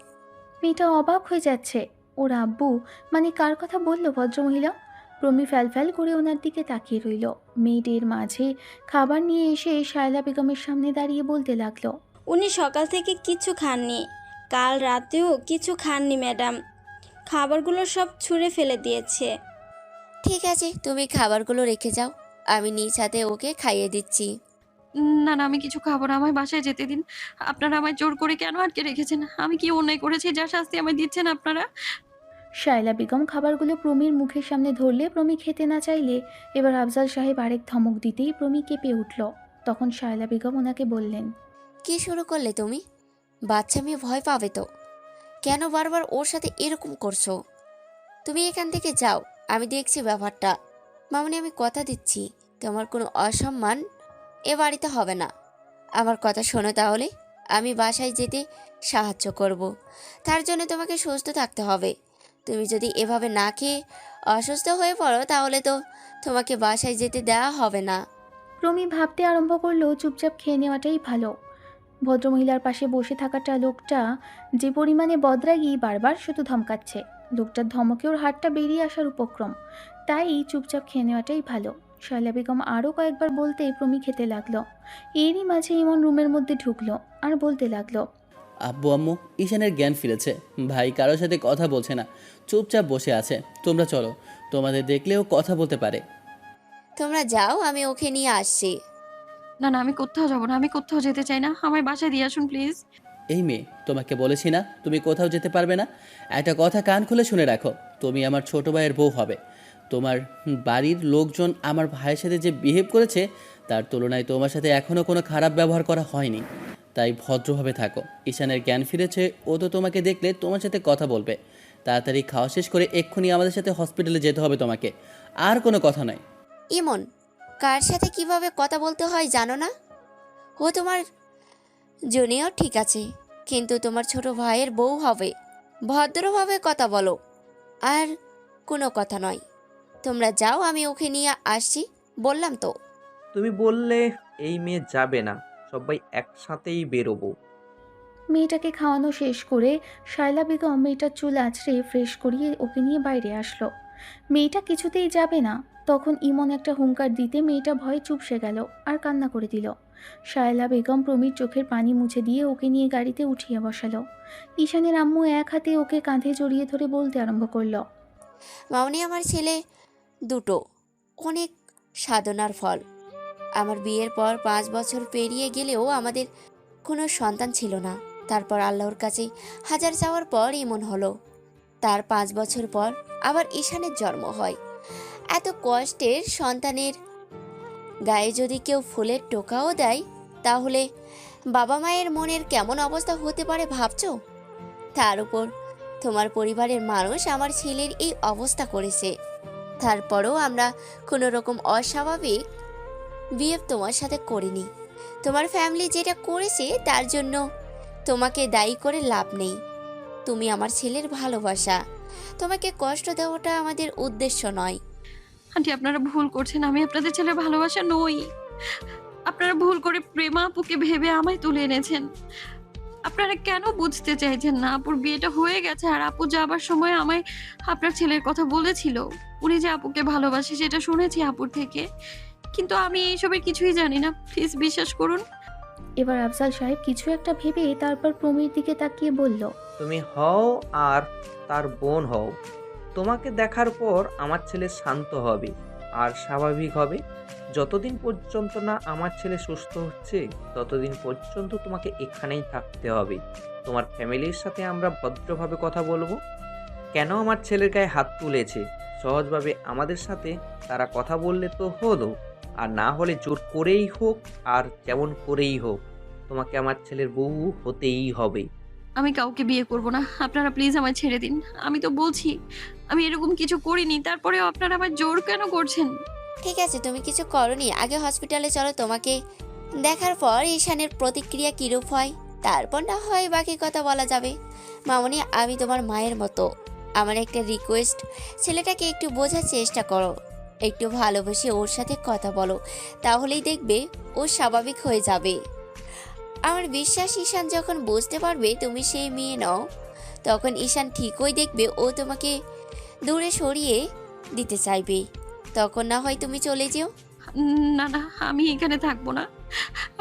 S1: মেয়েটা অবাক হয়ে যাচ্ছে। ওর আব্বু মানে কার কথা বলল ভদ্রমহিলা? প্রমি ফ্যাল করে ওনার দিকে তাকিয়ে রইল। মেয়েদের মাঝে খাবার নিয়ে এসে শায়লা বেগমের সামনে দাঁড়িয়ে বলতে লাগলো,
S11: উনি সকাল থেকে কিছু খাননি, কাল রাতেও কিছু খাননি ম্যাডাম। খাবারগুলো সব ছুঁড়ে ফেলে দিয়েছে।
S10: ঠিক আছে, তুমি খাবারগুলো রেখে যাও, আমি নিজ হাতে ওকে খাইয়ে দিচ্ছি।
S12: না না, আমি কিছু খাবো না, আমায় বাসায় যেতে দিন। আপনারা আমায় জোর করে কেন আটকে রেখেছেন? আমি কি অন্যায় করেছি যা শাস্তি আমায় দিচ্ছেন আপনারা?
S1: শায়লা বেগম খাবারগুলো প্রমির মুখের সামনে ধরলে প্রমি খেতে না চাইলে এবার আফজাল সাহেব আরেক ধমক দিতেই প্রমি কেঁপে উঠল। তখন শায়লা বেগম ওনাকে বললেন,
S10: কি শুরু করলে তুমি? বাচ্চা মেয়ে ভয় পাবে তো। কেন বারবার ওর সাথে এরকম করছো? তুমি এখান থেকে যাও, আমি দেখছি ব্যাপারটা। মামনি, আমি কথা দিচ্ছি তোমার কোনো অসম্মান এ বাড়িতে হবে না। আমার কথা শোনো তাহলে। আমি বাসায় যেতে সাহায্য করব, তার জন্য তোমাকে সুস্থ থাকতে হবে। তুমি যদি এভাবে না খেয়ে অসুস্থ হয়ে পড়ো তাহলে তো তোমাকে বাসায় যেতে দেওয়া হবে না।
S1: প্রমি ভাবতে আরম্ভ করলো চুপচাপ খেয়ে নেওয়াটাই ভালো। ভদ্রমহিলার পাশে বসে থাকাটা লোকটা যে পরিমাণে বদরাগী, বারবার শুধু ধমকাচ্ছে। লোকটার ধমকে ওর হাতটা বেরিয়ে আসার উপক্রম, তাই চুপচাপ খেয়ে নেওয়াটাই ভালো। শায়লা বেগম আরও কয়েকবার বলতেই প্রমি খেতে লাগলো। এরই মাঝে ইমন রুমের মধ্যে ঢুকলো আর বলতে লাগলো,
S7: আব্বু আম্মু, ঈশানের জ্ঞান ফিরেছে। ভাই কারোর সাথে কথা বলছে না, চুপচাপ বসে আছে। তোমরা চলো, তোমাদের দেখলেও কথা বলতে পারে।
S10: তোমরা যাও, আমি ওকে নিয়ে আসছি।
S12: না না, আমি কোথাও যাবো না, আমি কোথাও যেতে চাই না। আমায় বাসায় দিয়ে আসুন প্লিজ।
S7: এই মেয়ে, তোমাকে বলেছি না তুমি কোথাও যেতে পারবে না। একটা কথা কান খুলে শুনে রাখো, তুমি আমার ছোট ভাইয়ের বউ হবে। তোমার বাড়ির লোকজন আমার ভাইয়ের সাথে যে বিহেভ করেছে তার তুলনায় তোমার সাথে এখনও কোনো খারাপ ব্যবহার করা হয়নি। তাই ভদ্রভাবে থাকো। ঈশানের জ্ঞান ফিরেছে, ও তো তোমাকে দেখলে তোমার সাথে কথা বলবে। তাড়াতাড়ি খাওয়া শেষ করে এক্ষুনি আমাদের সাথে হসপিটালে যেতে হবে তোমাকে, আর কোনো কথা নয়।
S10: ইমন, কার সাথে কিভাবে কথা বলতে হয় জানো না? ও তোমার জুনিয়র ঠিক আছে, কিন্তু তোমার ছোট ভাইয়ের বউ হবে। ভদ্রভাবে কথা বলো, আর কোনো কথা নয়। তোমরা যাও, আমি ওকে নিয়ে আসছি, বললাম তো।
S9: তুমি বললে এই মেয়ে যাবে না, সবাই একসাথেই বেরোবো।
S1: মেয়েটাকে খাওয়ানো শেষ করে শায়লা বেগম মেয়েটার চুল আঁচড়ে ফ্রেশ করিয়ে ওকে নিয়ে বাইরে আসলো। মেয়েটা কিছুতেই যাবে না। তখন ইমন একটা হুঙ্কার দিতে মেয়েটা ভয়ে চুপসে গেল আর কান্না করে দিল। শায়লা বেগম প্রমীর চোখের পানি মুছে দিয়ে ওকে নিয়ে গাড়িতে উঠিয়ে বসালো। ঈশানের আম্মু এক হাতে ওকে কাঁধে জড়িয়ে ধরে বলতে আরম্ভ করলো,
S10: মামনি, আমার ছেলে দুটো অনেক সাধনার ফল। আমার বিয়ের পর 5 বছর পেরিয়ে গেলেও আমাদের কোনো সন্তান ছিল না। তারপর আল্লাহর কাছে হাজার চাওয়ার পর এমন হলো। তার 5 বছর পর আবার ঈশানের জন্ম হয়। এত কষ্টের সন্তানের গায়ে যদি কেউ ফুলের টোকাও দেয়, তাহলে বাবা মায়ের মনের কেমন অবস্থা হতে পারে ভাবছো? তার উপর তোমার পরিবারের মানুষ আমার ছেলের এই অবস্থা করেছে। তারপরও আমরা কোনো রকম অস্বাভাবিক বিহেভ তোমার সাথে করিনি। তোমার ফ্যামিলি যেটা করেছে তার জন্য তোমাকে দায়ী করে লাভ নেই। তুমি আমার ছেলের ভালোবাসা, তোমাকে কষ্ট দেওয়াটা আমাদের উদ্দেশ্য নয়।
S12: আন্টি, আপনারা ভুল করছেন। আমি আপনাদের ছেলের ভালোবাসা নই। আপনারা ভুল করে প্রেমা আপুকে ভেবে আমায় তুলে এনেছেন। আপনারা কেন বুঝতে চাইছেন না? আপুর বিয়েটা হয়ে গেছে, আর আপু যাবার সময় আমায় আপনার ছেলের কথা বলেছিল। উনি যে আপুকে ভালোবাসে সেটা শুনেছি আপুর থেকে, কিন্তু আমি এইসবের কিছুই জানি না। প্লিজ বিশ্বাস করুন।
S1: এবার আফজাল সাহেব কিছু একটা ভেবে তারপর প্রমীর দিকে তাকিয়ে বলল,
S9: তুমি হও আর তার বোন হও, তোমাকে দেখার পর আমার ছেলে শান্ত হবে আর স্বাভাবিক হবে। যতদিন পর্যন্ত না আমার ছেলে সুস্থ হচ্ছে ততদিন পর্যন্ত তোমাকে এখানেই থাকতে হবে। তোমার ফ্যামিলির সাথে আমরা ভদ্রভাবে কথা বলবো। কেন আমার ছেলের গায়ে হাত তুলেছে সহজভাবে আমাদের সাথে তারা কথা বললে তো হলো, আর না হলে জোর করেই হোক আর যেমন করেই হোক তোমাকে আমার ছেলের বউ হতেই হবে।
S12: আমি কাউকে বিয়ে করব না। আপনারা প্লিজ আমায় ছেড়ে দিন। আমি তো বলছি আমি এরকম কিছু করিনি, তারপরেও আপনারা আমায় জোর কেন করছেন?
S10: ঠিক আছে, তুমি কিছু করনি, আগে হসপিটালে চলো। তোমাকে দেখার পর ঈশানের প্রতিক্রিয়া কীরূপ হয় তারপর না হয় বাকি কথা বলা যাবে। মামনি, আমি তোমার মায়ের মতো। আমার একটা রিকোয়েস্ট, ছেলেটাকে একটু বোঝার চেষ্টা করো, একটু ভালোবেসে ওর সাথে কথা বলো, তাহলেই দেখবে ও স্বাভাবিক হয়ে যাবে। আমার বিশ্বাস ঈশান যখন বুঝতে পারবে তুমি সেই মেয়ে নও, তখন ঈশান ঠিকই দেখবে ও তোমাকে দূরে সরিয়ে দিতে চাইবে। তখন না হয় তুমি চলে যেও।
S12: না না, আমি এখানে থাকবো না।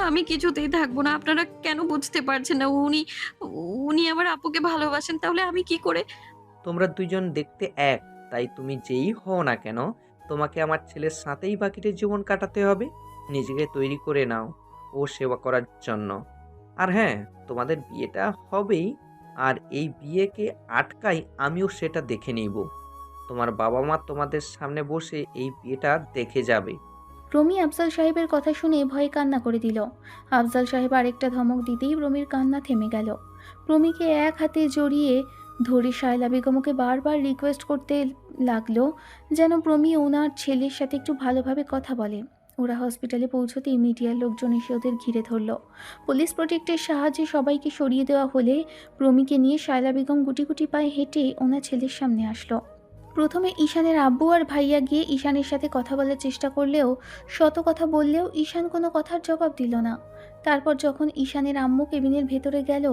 S12: আমি কিছুতেই থাকবো না। আপনারা কেন বুঝতে পারছেন না? উনি উনি আমার আপুকে ভালোবাসেন, তাহলে আমি কি করে?
S9: তোমরা দুইজন দেখতে এক, তাই তুমি যেই হও না কেন তোমাকে আমার ছেলের সাথেই বাকিটা জীবন কাটাতে হবে। নিজেকে তৈরি করে নাও ও সেবা করার জন্য। আর হ্যাঁ, তোমাদের বিয়েটা হবেই, আর এই বিয়েকে আটকাই আমিও সেটা দেখে নিব। তোমার বাবা মা তোমাদের সামনে বসে এই বিয়েটা দেখে যাবে।
S1: রমি আফজাল সাহেবের কথা শুনে ভয়ে কান্না করে দিল। আফজাল সাহেব আরেকটা ধমক দিতেই রমির কান্না থেমে গেল। রমিকে এক হাতে জড়িয়ে ধরে শায়লা বেগমকে বারবার রিকোয়েস্ট করতে লাগলো যেন প্রমি ওনার ছেলের সাথে একটু ভালোভাবে কথা বলে। ওরা হসপিটালে পৌঁছতেই মিডিয়ার লোকজন এসে ওদের ঘিরে ধরল। পুলিশ প্রোটেক্টের সাহায্যে সবাইকে সরিয়ে দেওয়া হলে প্রমিকে নিয়ে শায়লা বেগম গুটি গুটি পায়ে হেঁটে ওনার ছেলের সামনে আসলো। প্রথমে ঈশানের আব্বু আর ভাইয়া গিয়ে ঈশানের সাথে কথা বলার চেষ্টা করলেও শত কথা বললেও ঈশান কোনো কথার জবাব দিল না। তারপর যখন ঈশানের আম্মু কেবিনের ভেতরে গেল,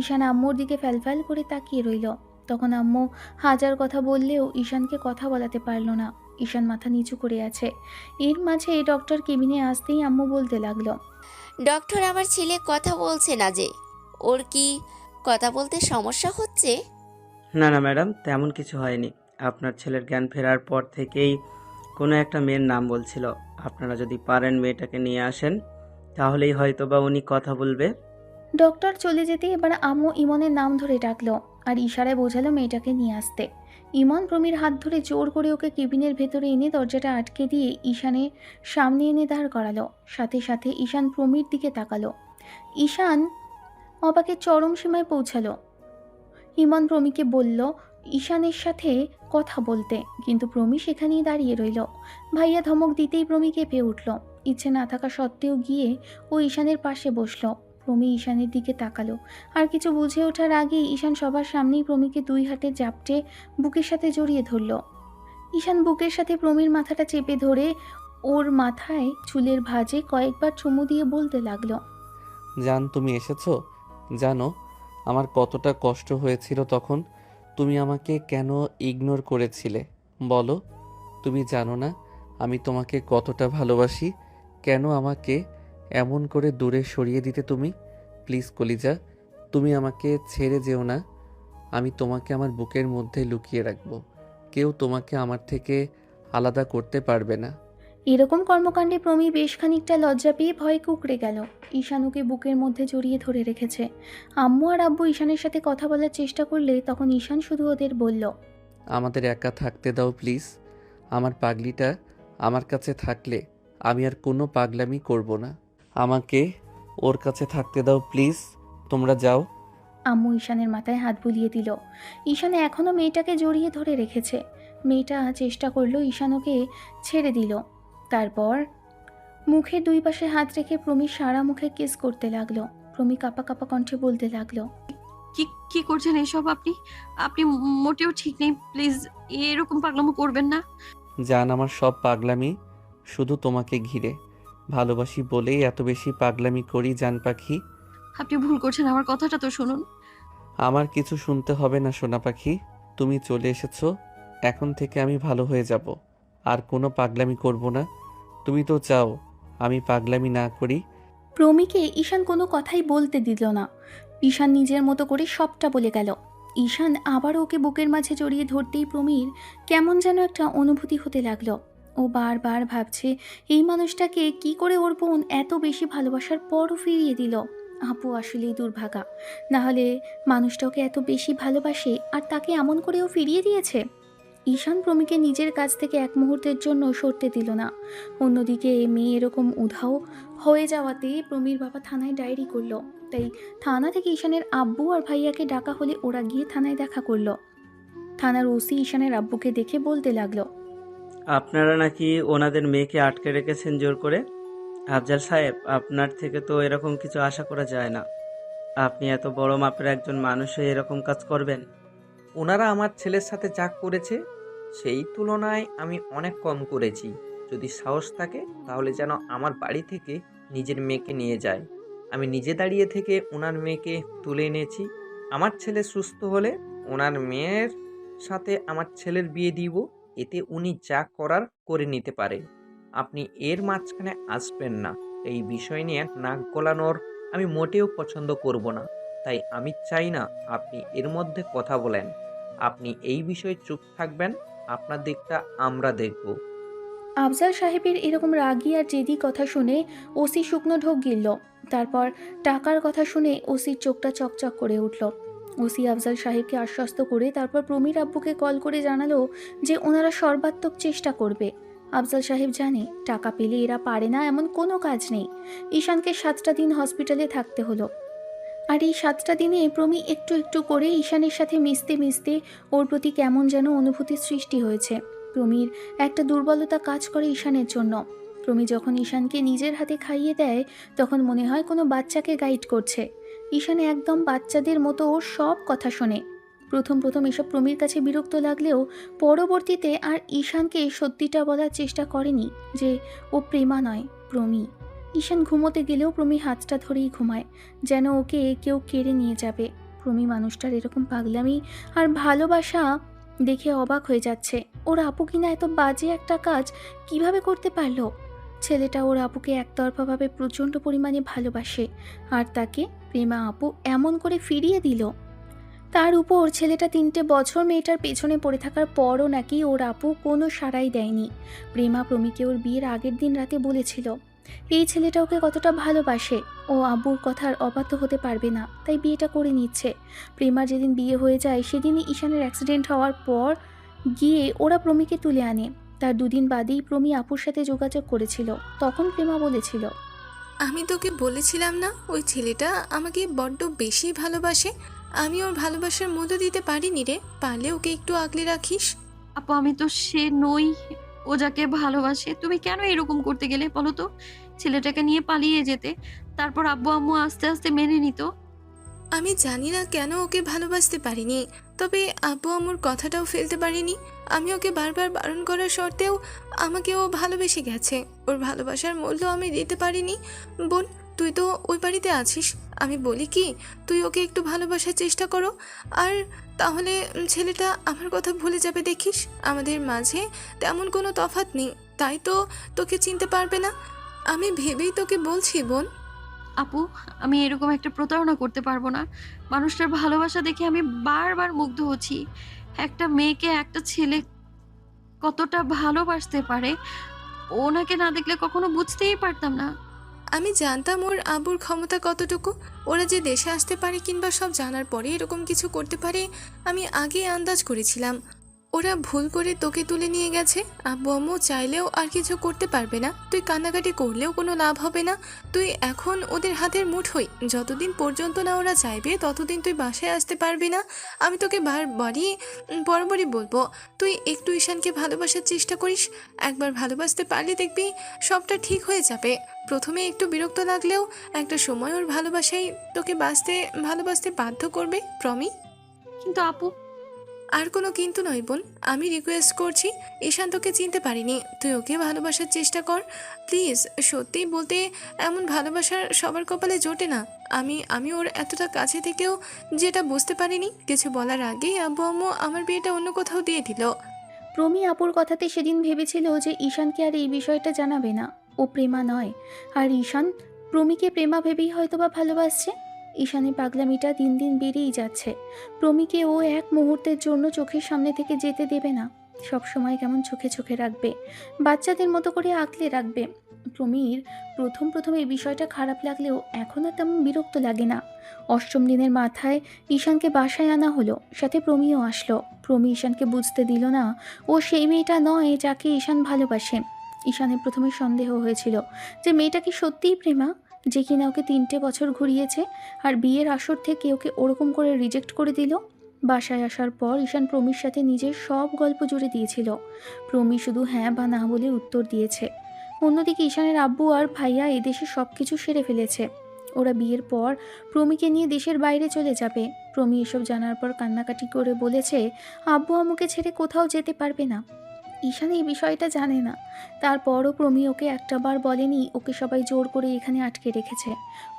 S1: ঈশান আম্মুর দিকে ফ্যালফ্যাল করে তাকিয়ে রইল। তখন আম্মু হাজার কথা বললেও ঈশানকে কথা বলাতে পারল না। ঈশান মাথা নিচু করে আছে। এর মাঝে ডক্টর কেবিনে আসতেই আম্মু বলতে লাগলো,
S10: ডক্টর, আমার ছেলে কথা বলছে না যে, ওর কি কথা বলতে সমস্যা হচ্ছে?
S2: না না ম্যাডাম, তেমন কিছু হয়নি। আপনার ছেলের জ্ঞান ফেরার পর থেকেই কোনো একটা মেয়ের নাম বলছিল। আপনারা যদি পারেন মেয়েটাকে নিয়ে আসেন তাহলেই হয়তো বা উনি কথা বলবে।
S1: ডক্টর চলে যেতে এবার আম্মু ইমনের নাম ধরে ডাকলো আর ইশারায় বোঝালো মেয়েটাকে নিয়ে আসতে। ইমন প্রমির হাত ধরে জোর করে ওকে কেবিনের ভেতরে এনে দরজাটা আটকে দিয়ে ঈশানের সামনে এনে দাঁড় করালো। সাথে সাথে ঈশান প্রমির দিকে তাকালো। ঈশান অবাকের চরম সীমায় পৌঁছালো। ইমন প্রমিকে বলল ঈশানের সাথে কথা বলতে, কিন্তু প্রমি সেখানেই দাঁড়িয়ে রইল। ভাইয়া ধমক দিতেই প্রমি কেঁপে উঠল। ইচ্ছে না থাকা সত্ত্বেও গিয়ে ও ঈশানের পাশে বসলো। প্রমি ঈশানের দিকে তাকালো। আর কিছু বুঝে ওঠার আগেই ঈশান সবার সামনেই প্রমিকে দুই হাতে জাপটে বুকের সাথে জড়িয়ে ধরল। ঈশান বুকের সাথে প্রমীর মাথাটা চেপে ধরে ওর মাথায় চুলের ভাঁজে কয়েকবার চুমু দিয়ে বলতে লাগলো,
S3: জান তুমি এসেছো? জানো আমার কতটা কষ্ট হয়েছিল তখন? তুমি আমাকে কেন ইগনোর করেছিলে বলো? তুমি জানো না আমি তোমাকে কতটা ভালোবাসি? কেন আমাকে এমন করে দূরে সরিয়ে দিতে তুমি? প্লিজ কলিজা, তুমি আমাকে ছেড়ে যেও না। আমি তোমাকে আমার বুকের মধ্যে লুকিয়ে রাখবো। কেউ তোমাকে আমার থেকে আলাদা করতে পারবে না।
S1: এরকম কর্মকাণ্ডে প্রমী বেশ খানিকটা লজ্জা পেয়ে ভয়ে কুঁকড়ে গেল। ঈশান ওকে বুকের মধ্যে জড়িয়ে ধরে রেখেছে। আম্মু আর আব্বু ঈশানের সাথে কথা বলার চেষ্টা করলে তখন ঈশান শুধু ওদের বলল,
S3: আমাদের একা থাকতে দাও প্লিজ। আমার পাগলিটা আমার কাছে থাকলে আমি আর কোনো পাগলামি করব না। আমাকে ওর কাছে থাকতে দাও প্লিজ। তোমরা যাও।
S1: আম্মু ঈশানের মাথায় হাত বুলিয়ে দিল। ঈশান এখনও মেয়েটাকে জড়িয়ে ধরে রেখেছে। মেয়েটা চেষ্টা করলো ঈশান ওকে ছেড়ে দিল। তারপর মুখের দুই পাশে হাত রেখে প্রমী সারা মুখে কিস করতে লাগলো। প্রমী কাঁপা কাঁপা কণ্ঠে বলতে লাগলো,
S12: কি কি করছেন এসব আপনি? আপনি মোটেও ঠিক নেই, প্লিজ এরকম পাগলামো করবেন না।
S3: জান আমার সব পাগলামি শুধু তোমাকে ঘিরে। ভালোবাসি বলেই এত বেশি পাগলামি করি জান পাখি।
S12: আপনি ভুল করছেন, আমার কথাটা তো শুনুন।
S3: আমার কিছু শুনতে হবে না সোনা পাখি। তুমি চলে এসেছো, এখন থেকে আমি ভালো হয়ে যাব। আর কোনো পাগলামি করব না। তুমি তো চাও আমি পাগলামি না করি।
S1: প্রমীকে ঈশান কোনো কথাই বলতে দিল না। ঈশান নিজের মতো করে সবটা বলে গেল। ঈশান আবার ওকে বুকের মাঝে জড়িয়ে ধরতেই প্রমীর কেমন যেন একটা অনুভূতি হতে লাগলো। ও বারবার ভাবছে এই মানুষটাকে কি করে ওর বোন এত বেশি ভালোবাসার পরও ফিরিয়ে দিল। আপু আসলেই দুর্ভাগা, না হলে মানুষটা ওকে এত বেশি ভালোবাসে আর তাকে এমন করেও ফিরিয়ে দিয়েছে। ঈশান প্রমীকে নিজের কাছ থেকে এক মুহূর্তের জন্য সরতে দিল না। অন্যদিকে মেয়ে এরকম উধাও হয়ে যাওয়াতে প্রমীর বাবা থানায় ডায়েরি করলো। তাই থানা থেকে ঈশানের আব্বু আর ভাইয়াকে ডাকা হলে ওরা গিয়ে থানায় দেখা করলো। থানার ওসি ঈশানের আব্বুকে দেখে বলতে লাগলো,
S2: আপনারা নাকি ওনাদের মেয়েকে আটকে রেখেছেন জোর করে। আফজাল সাহেব, আপনার থেকে তো এরকম কিছু আশা করা যায় না। আপনি এত বড় মাপের একজন মানুষ হয়ে এরকম কাজ করবেন?
S9: ওনারা আমার ছেলের সাথে যা করেছে সেই তুলনায় আমি অনেক কম করেছি। যদি সাহস থাকে তাহলে যেন আমার বাড়ি থেকে নিজের মেয়েকে নিয়ে যায়। আমি নিজে দাঁড়িয়ে থেকে ওনার মেয়েকে তুলে এনেছি। আমার ছেলে সুস্থ হলে ওনার মেয়ের সাথে আমার ছেলের বিয়ে দিব। এতে উনি যা করার করে নিতে পারে। আপনি এর মাঝখানে আসবেন না। এই বিষয় নিয়ে নাক গলানোর আমি মোটেও পছন্দ করব না। তাই আমি চাই না আপনি এর মধ্যে কথা বলেন। আপনি এই বিষয়ে চুপ থাকবেন। আপনার দিকটা আমরা দেখব।
S1: আফজাল সাহেবের এরকম রাগী আর জেদি কথা শুনে ওসি শুকনো ঢোক গিলল। তারপর টাকার কথা শুনে ওসির চোখটা চকচক করে উঠল। ওসি আফজাল সাহেবকে আশ্বস্ত করে তারপর প্রমীর আব্বুকে কল করে জানালো যে ওনারা সর্বাত্মক চেষ্টা করবে। আফজাল সাহেব জানে টাকা পেলে এরা পারে না এমন কোনো কাজ নেই। ঈশানকে 7টা দিন হসপিটালে থাকতে হলো। আর এই 7টা দিনে প্রমী একটু একটু করে ঈশানের সাথে মিশতে মিশতে ওর প্রতি কেমন যেন অনুভূতির সৃষ্টি হয়েছে। প্রমীর একটা দুর্বলতা কাজ করে ঈশানের জন্য। প্রমী যখন ঈশানকে নিজের হাতে খাইয়ে দেয় তখন মনে হয় কোনো বাচ্চাকে গাইড করছে। ঈশান একদম বাচ্চাদের মতো ওর সব কথা শোনে। প্রথম প্রথম এসব প্রমীর কাছে বিরক্ত লাগলেও পরবর্তীতে আর ঈশানকে সত্যিটা বলার চেষ্টা করেনি যে ও প্রেমা নয়, প্রমী। ঈশান ঘুমোতে গেলেও প্রমী হাতটা ধরেই ঘুমায়, যেন ওকে কেউ কেড়ে নিয়ে যাবে। প্রমী মানুষটার এরকম পাগলামি আর ভালোবাসা দেখে অবাক হয়ে যাচ্ছে। ওর আপু কিনা এত বাজে একটা কাজ কিভাবে করতে পারলো। ছেলেটা ওর আপুকে একতরফাভাবে প্রচণ্ড পরিমাণে ভালোবাসে, আর তাকে প্রেমা আপু এমন করে ফিরিয়ে দিল। তার উপর ছেলেটা 3টে বছর মেয়েটার পেছনে পড়ে থাকার পরও নাকি ওর আপু কোনো সাড়াই দেয়নি। প্রেমা প্রমীকে ওর বিয়ের আগের দিন রাতে বলেছিল এই ছেলেটা ওকে কতটা ভালোবাসে। ও আব্বুর কথার অবাধ্য হতে পারবে না, তাই বিয়েটা করে নিচ্ছে। প্রেমার যেদিন বিয়ে হয়ে যায় সেদিনই ঈশানের অ্যাক্সিডেন্ট হওয়ার পর গিয়ে ওরা প্রমীকে তুলে আনে। তার 2 দিন বাদেই প্রমী আপুর সাথে যোগাযোগ করেছিল। তখন প্রেমা বলেছিল,
S13: আমি তোকে বলেছিলাম না ওই ছেলেটা আমাকে বড্ড বেশি ভালোবাসে। আমি ওর ভালোবাসার মূল্য দিতে পারিনি রে। পারলে ওকে একটু আগলে রাখিস।
S12: আপু আমি তো সে নই, ও যাকে ভালোবাসে। তুমি কেন এরকম করতে গেলে বলো তো? ছেলেটাকে নিয়ে পালিয়ে যেতে, তারপর আব্বু আম্মু আস্তে আস্তে মেনে নিত।
S13: আমি জানি না কেন ওকে ভালোবাসতে পারিনি, তবে আব্বু আম্মুর কথাটাও ফেলতে পারিনি। আমি ওকে বারবার বারণ করার সত্ত্বেও আমাকে ও ভালোবেসে গেছে। ওর ভালোবাসার মূল্য আমি দিতে পারিনি। বোন, তুই তো ওই বাড়িতে আছিস, আমি বলি কি তুই ওকে একটু ভালোবাসার চেষ্টা করো, আর তাহলে ছেলেটা আমার কথা ভুলে যাবে। দেখিস আমাদের মাঝে তেমন কোনো তফাৎ নেই, তাই তো তোকে চিনতে পারবে না। আমি ভেবেই তোকে বলছি বোন।
S12: আপু, আমি এরকম একটা প্রতারণা করতে পারবো না। মানুষটার ভালোবাসা দেখে আমি বারবার মুগ্ধ হচ্ছি। একটা মেয়েকে একটা ছেলে কতটা ভালোবাসতে পারে, ওনাকে না দেখলে কখনো বুঝতেই পারতাম না।
S13: আমি জানতাম ওর আব্বুর ক্ষমতা কতটুকু। ওরা যে দেশে আসতে পারে কিংবা সব জানার পরে এরকম কিছু করতে পারে, আমি আগে আন্দাজ করেছিলাম। ওরা ভুল করে তোকে তুলে নিয়ে গেছে। আব্বু আম্মু চাইলেও আর কিছু করতে পারবে না। তুই কান্নাকাটি করলেও কোনো লাভ হবে না। তুই এখন ওদের হাতের মুঠোই। যতদিন পর্যন্ত না ওরা চাইবে ততদিন তুই বাসায় আসতে পারবি না। আমি তোকে বরাবরই বলবো, তুই একটু ঈশানকে ভালোবাসার চেষ্টা করিস। একবার ভালোবাসতে পারলে দেখবি সবটা ঠিক হয়ে যাবে। প্রথমে একটু বিরক্ত লাগলেও একটা সময় ওর ভালোবাসাই তোকে ভালোবাসতে বাধ্য করবে, প্রমি।
S12: কিন্তু আপু,
S13: আর কোনো কিন্তু নয় বোন, আমি রিকোয়েস্ট করছি। ঈশান তোকে চিনতে পারিনি, তুই ওকে ভালোবাসার চেষ্টা কর প্লিজ। সত্যিই বলতে, এমন ভালোবাসার সবার কপালে জোটে না। আমি ওর এতটা কাছে থেকেও যেটা বুঝতে পারিনি। কিছু বলার আগেই আব্বু আম্মু আমার বিয়েটা অন্য কোথাও দিয়ে দিল।
S1: প্রমি আপুর কথাতে সেদিন ভেবেছিল যে ঈশানকে আর এই বিষয়টা জানাবে না, ও প্রেমা নয়। আর ঈশান প্রমিকে প্রেমা ভেবেই হয়তোবা ভালোবাসছে। ঈশানের পাগলামিটা দিন দিন বেড়েই যাচ্ছে। প্রমিকে ও এক মুহূর্তের জন্য চোখের সামনে থেকে যেতে দেবে না। সব সময় কেমন চোখে চোখে রাখবে, বাচ্চাদের মতো করে আঁকলে রাখবে। প্রমির প্রথম এই বিষয়টা খারাপ লাগলেও এখন আর তেমন বিরক্ত লাগে না। অষ্টম দিনের মাথায় ঈশানকে বাসায় আনা হলো, সাথে প্রমিও আসলো। প্রমি ঈশানকে বুঝতে দিল না ও সেই মেয়েটা নয় যাকে ঈশান ভালোবাসে। ঈশানের প্রথমে সন্দেহ হয়েছিল যে মেয়েটা কি সত্যিই প্রেমা, যে কিনা ওকে 3টে বছর ঘুরিয়েছে আর বিয়ের আসর থেকে ওকে ওরকম করে রিজেক্ট করে দিল। বাসায় আসার পর ঈশান প্রমির সাথে নিজের সব গল্প জুড়ে দিয়েছিল। প্রমি শুধু হ্যাঁ বা না বলে উত্তর দিয়েছে। অন্যদিকে ঈশানের আব্বু আর ভাইয়া এদেশে সব কিছু সেরে ফেলেছে। ওরা বিয়ের পর প্রমিকে নিয়ে দেশের বাইরে চলে যাবে। প্রমি এসব জানার পর কান্নাকাটি করে বলেছে আব্বু আম্মুকে ছেড়ে কোথাও যেতে পারবে না। ঈশান এই বিষয়টা জানে না, তারপরও প্রমি ওকে একটাবার বলেনি ওকে সবাই জোর করে এখানে আটকে রেখেছে।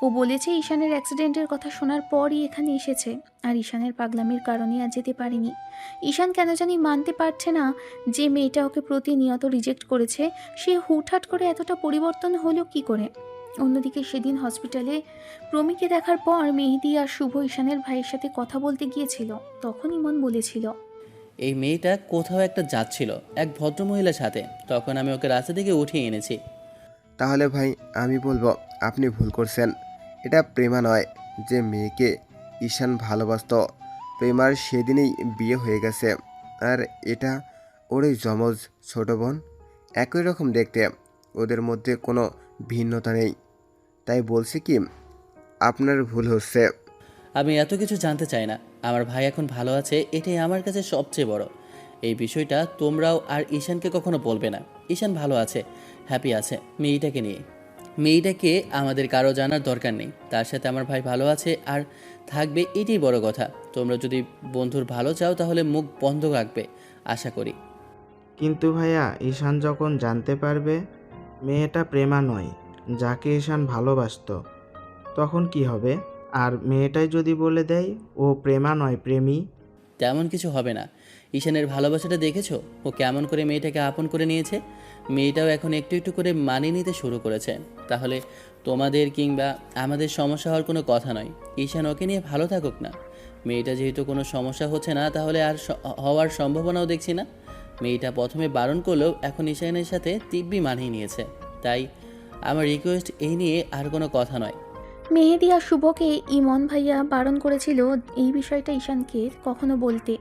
S1: ও বলেছে ঈশানের অ্যাক্সিডেন্টের কথা শোনার পরই এখানে এসেছে, আর ঈশানের পাগলামির কারণে আর যেতে পারেনি। ঈশান কেন জানি মানতে পারছে না যে মেয়েটা ওকে প্রতিনিয়ত রিজেক্ট করেছে, সে হুটহাট করে এতটা পরিবর্তন হলো কি করে। অন্যদিকে সেদিন হসপিটালে প্রমিকে দেখার পর মেহেদি আর শুভ ঈশানের ভাইয়ের সাথে কথা বলতে গিয়েছিল। তখন ইমন বলেছিল,
S7: এই মেয়েটা কোথাও একটা যাচ্ছিল এক ভদ্রমহিলার সাথে, তখন আমি ওকে রাস্তা থেকে উঠিয়ে এনেছি।
S4: তাহলে ভাই আমি বলবো আপনি ভুল করছেন। এটা প্রেমা নয় যে মেয়েকে ঈশান ভালোবাসত। প্রেমার সেদিনই বিয়ে হয়ে গেছে, আর এটা ওরই যমজ ছোট বোন। একই রকম দেখতে, ওদের মধ্যে কোনো ভিন্নতা নেই। তাই বলছি কি আপনার ভুল হচ্ছে।
S7: আমি এত কিছু জানতে চাই না। আমার ভাই এখন ভালো আছে, এটাই আমার কাছে সবচেয়ে বড়। এই বিষয়টা তোমরাও আর ঈশানকে কখনো বলবে না। ঈশান ভালো আছে, হ্যাপি আছে মেয়েটাকে নিয়ে। মেয়েটাকে আমাদের কারো জানার দরকার নেই। তার সাথে আমার ভাই ভালো আছে আর থাকবে, এটাই বড় কথা। তোমরা যদি বন্ধুর ভালো চাও তাহলে মুখ বন্ধ রাখবে আশা করি।
S5: কিন্তু ভাইয়া, ঈশান যখন জানতে পারবে মেয়েটা প্রেমা নয় যাকে ঈশান ভালোবাসতো, তখন কি হবে? আর মেয়েটাই যদি বলে দেয় ও প্রেমা নয় প্রেমী?
S7: তেমন কিছু হবে না। ঈশানের ভালোবাসাটা দেখেছো, ও কেমন করে মেয়েটাকে আপন করে নিয়েছে। মেয়েটাও এখন একটু একটু করে মানিয়ে নিতে শুরু করেছে। তাহলে তোমাদের কিংবা আমাদের সমস্যা হওয়ার কোনো কথা নয়। ঈশান ওকে নিয়ে ভালো থাকুক না। মেয়েটা যেহেতু কোনো সমস্যা হচ্ছে না, তাহলে আর হওয়ার সম্ভাবনাও দেখছি না। মেয়েটা প্রথমে বারণ করলেও এখন ঈশানের সাথে দিব্যি মানিয়ে নিয়েছে। তাই আমার রিকোয়েস্ট এই নিয়ে আর কোনো কথা নয়।
S1: মেহেদি আর শুভকে ইমন ভাইয়া বারণ করেছিল এই বিষয়টা ঈশানকে কখনো বলতে।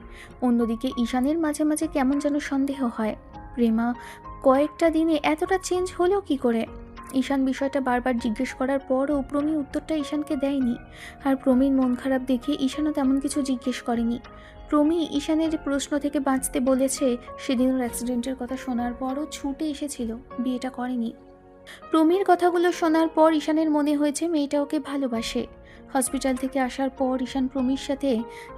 S1: অন্যদিকে ঈশানের মাঝে মাঝে কেমন যেন সন্দেহ হয়, প্রেমা কয়েকটা দিনে এতটা চেঞ্জ হলো কি করে। ঈশান বিষয়টা বারবার জিজ্ঞেস করার পরও প্রমি উত্তরটা ঈশানকে দেয়নি। আর প্রমির মন খারাপ দেখে ঈশানও তেমন কিছু জিজ্ঞেস করেনি। প্রমি ঈশানের প্রশ্ন থেকে বাঁচতে বলেছে সেদিন ওর অ্যাক্সিডেন্টের কথা শোনার পরও ছুটে এসেছিল, বিয়েটা করেনি। প্রমির কথাগুলো শোনার পর ঈশানের মনে হয়েছে মেয়েটা ওকে ভালোবাসে। হসপিটাল থেকে আসার পর ঈশান প্রমির সাথে